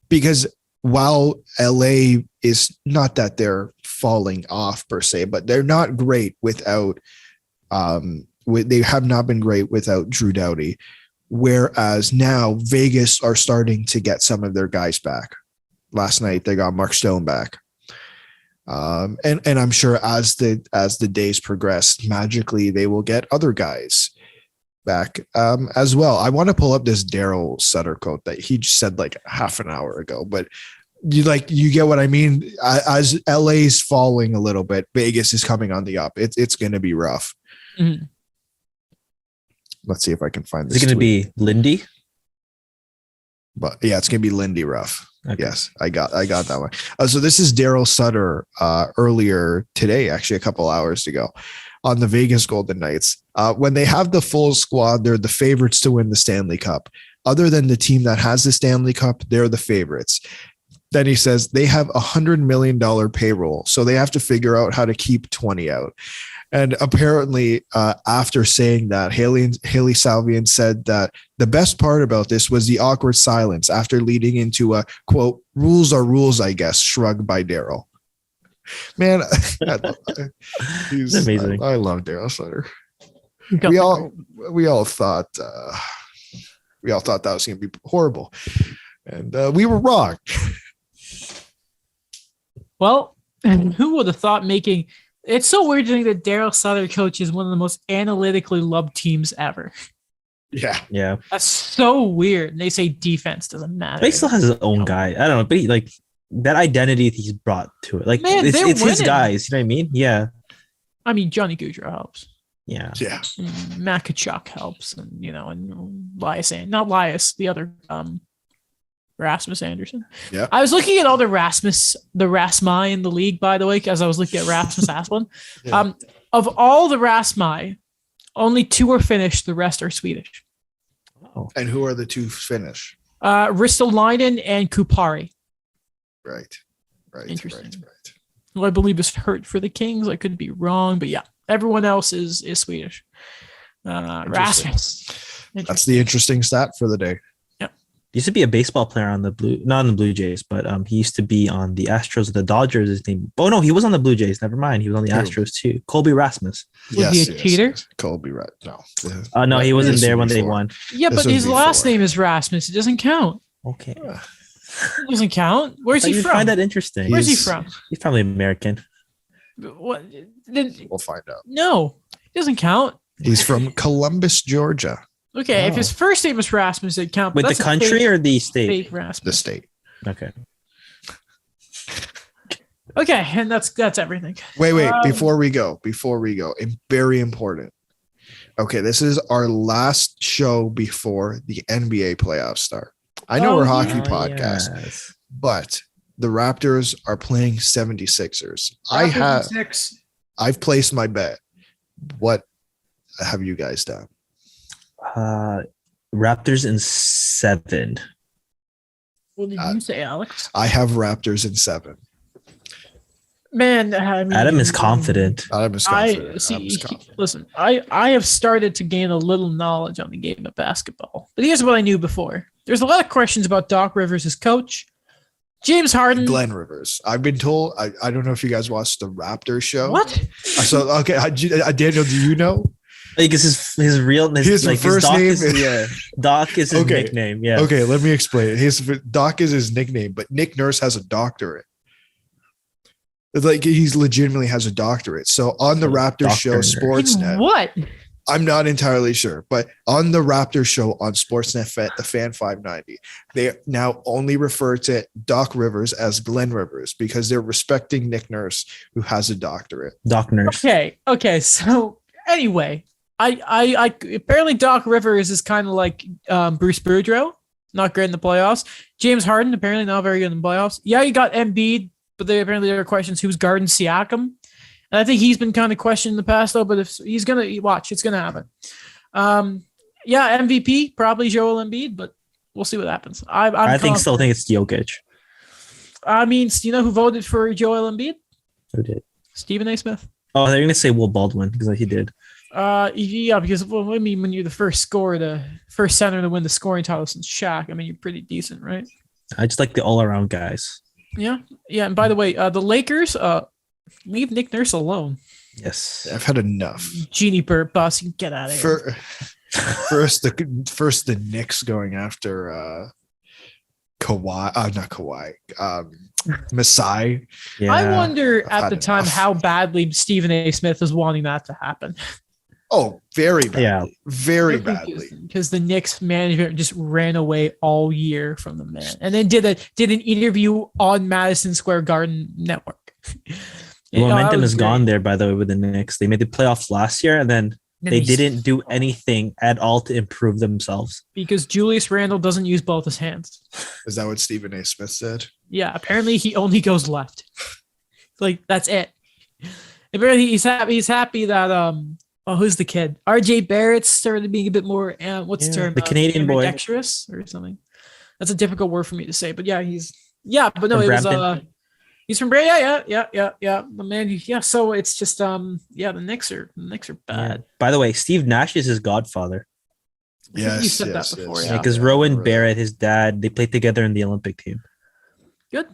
because while LA is not that they're falling off per se, but they're not great without they have not been great without Drew Doughty. Whereas now Vegas are starting to get some of their guys back. Last night they got Mark Stone back. And I'm sure as the days progress, magically they will get other guys back as well. I want to pull up this Daryl Sutter quote that he just said like half an hour ago, but you get what I mean. As LA's falling a little bit, Vegas is coming on the up. It's going to be rough. Mm-hmm. Let's see if I can find this. Is it going to be Lindy? But yeah, it's going to be Lindy Ruff. Okay. Yes, I got that one. So this is Daryl Sutter earlier today, actually a couple hours ago, on the Vegas Golden Knights. When they have the full squad, they're the favorites to win the Stanley Cup. Other than the team that has the Stanley Cup, they're the favorites. Then he says they have $100 million payroll, so they have to figure out how to keep 20 out. And apparently, after saying that, Haley Salvian said that the best part about this was the awkward silence after leading into a, quote, rules are rules, I guess, shrugged by Daryl. Man, he's amazing. I love Daryl Sutter. We all thought that was going to be horrible, and we were wrong. Well, and who would have thought making... It's so weird to think that Daryl Sutter coaches one of the most analytically loved teams ever. Yeah. Yeah. That's so weird. And they say defense doesn't matter. But he still has his own guy. I don't know, but he, like, that identity he's brought to it. Like, man, it's his guys. You know what I mean? Yeah. I mean, Johnny Gaudreau helps. Yeah. Yeah. Matt Kachuk helps. And, and not Lias, the other Rasmus Anderson. Yeah. I was looking at all the Rasmi in the league, by the way, as I was looking at Rasmus Asplund. Yeah. Of all the Rasmi, only 2 are Finnish. The rest are Swedish. Oh. And who are the 2 Finnish? Ristolainen and Kupari. Right. Interesting. Right. Who I believe is hurt for the Kings. I could be wrong, but yeah, everyone else is Swedish. Rasmus. That's the interesting stat for the day. He used to be a baseball player on not on the Blue Jays, but he used to be on the Astros. The Dodgers, his name. Oh no, he was on the Blue Jays. Never mind, he was on the Astros too. Colby Rasmus. Was he a cheater? Yes. Colby Rasmus. No. No, he wasn't there when they won. Yeah, but his last name is Rasmus. It doesn't count. Okay. It doesn't count. Where's he from? I find that interesting. Where's he from? He's probably American. What? We'll find out. No, it doesn't count. He's from Columbus, Georgia. Okay, if his first name is Rasmus, it counts. With the country or the state? Fake Rasmus. The state. Okay. Okay, and that's everything. Wait, before we go, very important. Okay, this is our last show before the NBA playoffs start. I know we're a hockey podcast, but the Raptors are playing 76ers. I've placed my bet. What have you guys done? Raptors in 7. What did you say, Alex? I have Raptors in 7. Man, I mean, Adam is confident. Listen, I have started to gain a little knowledge on the game of basketball. But here's what I knew before. There's a lot of questions about Doc Rivers as coach. James Harden. Glenn Rivers. I've been told, I don't know if you guys watched the Raptors show. What? So, okay, Daniel, do you know? Like, is his first name? Doc is his nickname. Yeah. Okay, let me explain it. Doc is his nickname, but Nick Nurse has a doctorate. It's like he legitimately has a doctorate. So on the Raptors show, Sportsnet. What? I'm not entirely sure, but on the Raptors show on Sportsnet, the Fan 590, they now only refer to Doc Rivers as Glenn Rivers because they're respecting Nick Nurse, who has a doctorate. Doc Nurse. Okay. So anyway, I apparently Doc Rivers is kind of like Bruce Boudreau, not great in the playoffs. James Harden apparently not very good in the playoffs. Yeah, you got Embiid, but apparently there are questions who's guarding Siakam. And I think he's been kind of questioned in the past, though. But if he's going to watch, it's going to happen. MVP, probably Joel Embiid, but we'll see what happens. I still think it's Jokic. I mean, you know who voted for Joel Embiid? Who did? Stephen A. Smith. Oh, they're going to say Will Baldwin because he did. Yeah, because well, I mean, when you're the first center to win the scoring title since Shaq, I mean, you're pretty decent, right? I just like the all-around guys. Yeah, yeah. And by the way, the Lakers, leave Nick Nurse alone. Yes. I've had enough. Genie Bird bus, you get out of here. First the Knicks going after Kawhi, not Kawhi, Masai. Yeah. I wonder I've at the had time enough. how badly Stephen A. Smith was wanting that to happen. Oh, very badly. Yeah. Very badly. Because the Knicks management just ran away all year from the man, and then did an interview on Madison Square Garden Network. The momentum was is gone there, by the way, with the Knicks. They made the playoffs last year, and then they didn't do anything at all to improve themselves. Because Julius Randle doesn't use both his hands. Is that what Stephen A. Smith said? Yeah, apparently he only goes left. Like that's it. Apparently he's happy that who's the kid? RJ Barrett started being a bit more what's the term? The Canadian boy. Dexterous or something. That's a difficult word for me to say, but yeah, but no, From it was Brampton. he's from Brampton. Yeah. The man, yeah. So it's just the Knicks are bad. By the way, Steve Nash is his godfather. I think you said that before. Yeah, Yeah. because Rowan Barrett, his dad, they played together in the Olympic team. Good.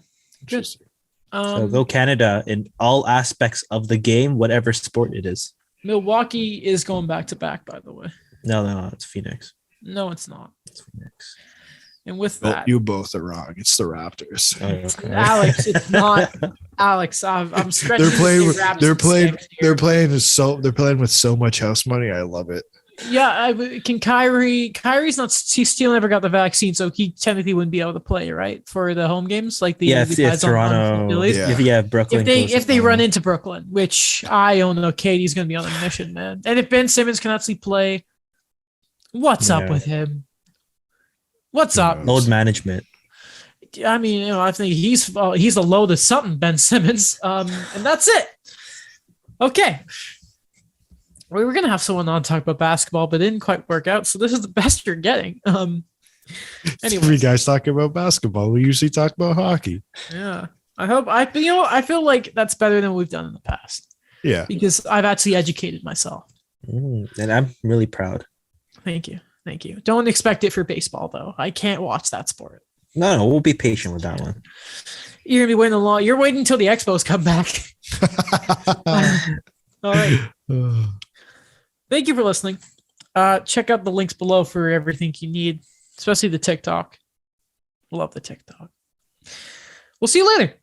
So go Canada in all aspects of the game, whatever sport it is. Milwaukee is going back to back, by the way. No, it's Phoenix. No, it's not. It's Phoenix. And with Well, that, you both are wrong. It's the Raptors. Oh, okay. Alex, it's not Alex. I'm stretching. They're playing. to say Raptors They're playing. next year. They're playing with so much house money. I love it. Yeah, can Kyrie? Kyrie's not. He still never got the vaccine, so he technically wouldn't be able to play, right, for the home games, like the If guys on Toronto, Phillies. Yeah. Brooklyn. If they run into Brooklyn, which I don't know, Katie's going to be on a mission, man. And if Ben Simmons can actually play, what's up Yeah. with him? What's up? Load management. I mean, I think he's a load of something, Ben Simmons. And that's it. Okay. We were gonna have someone on talk about basketball, but it didn't quite work out. So this is the best you're getting. Anyway, Three guys talking about basketball. We usually talk about hockey. yeah. I feel like that's better than we've done in the past Yeah. because I've actually educated myself. And I'm really proud. Thank you. Don't expect it for baseball though. I can't watch that sport. No, we'll be patient with that one. You're gonna be waiting a long. You're waiting until the Expos come back. All right. Thank you for listening. Check out the links below for everything you need, especially the TikTok. Love the TikTok. We'll see you later.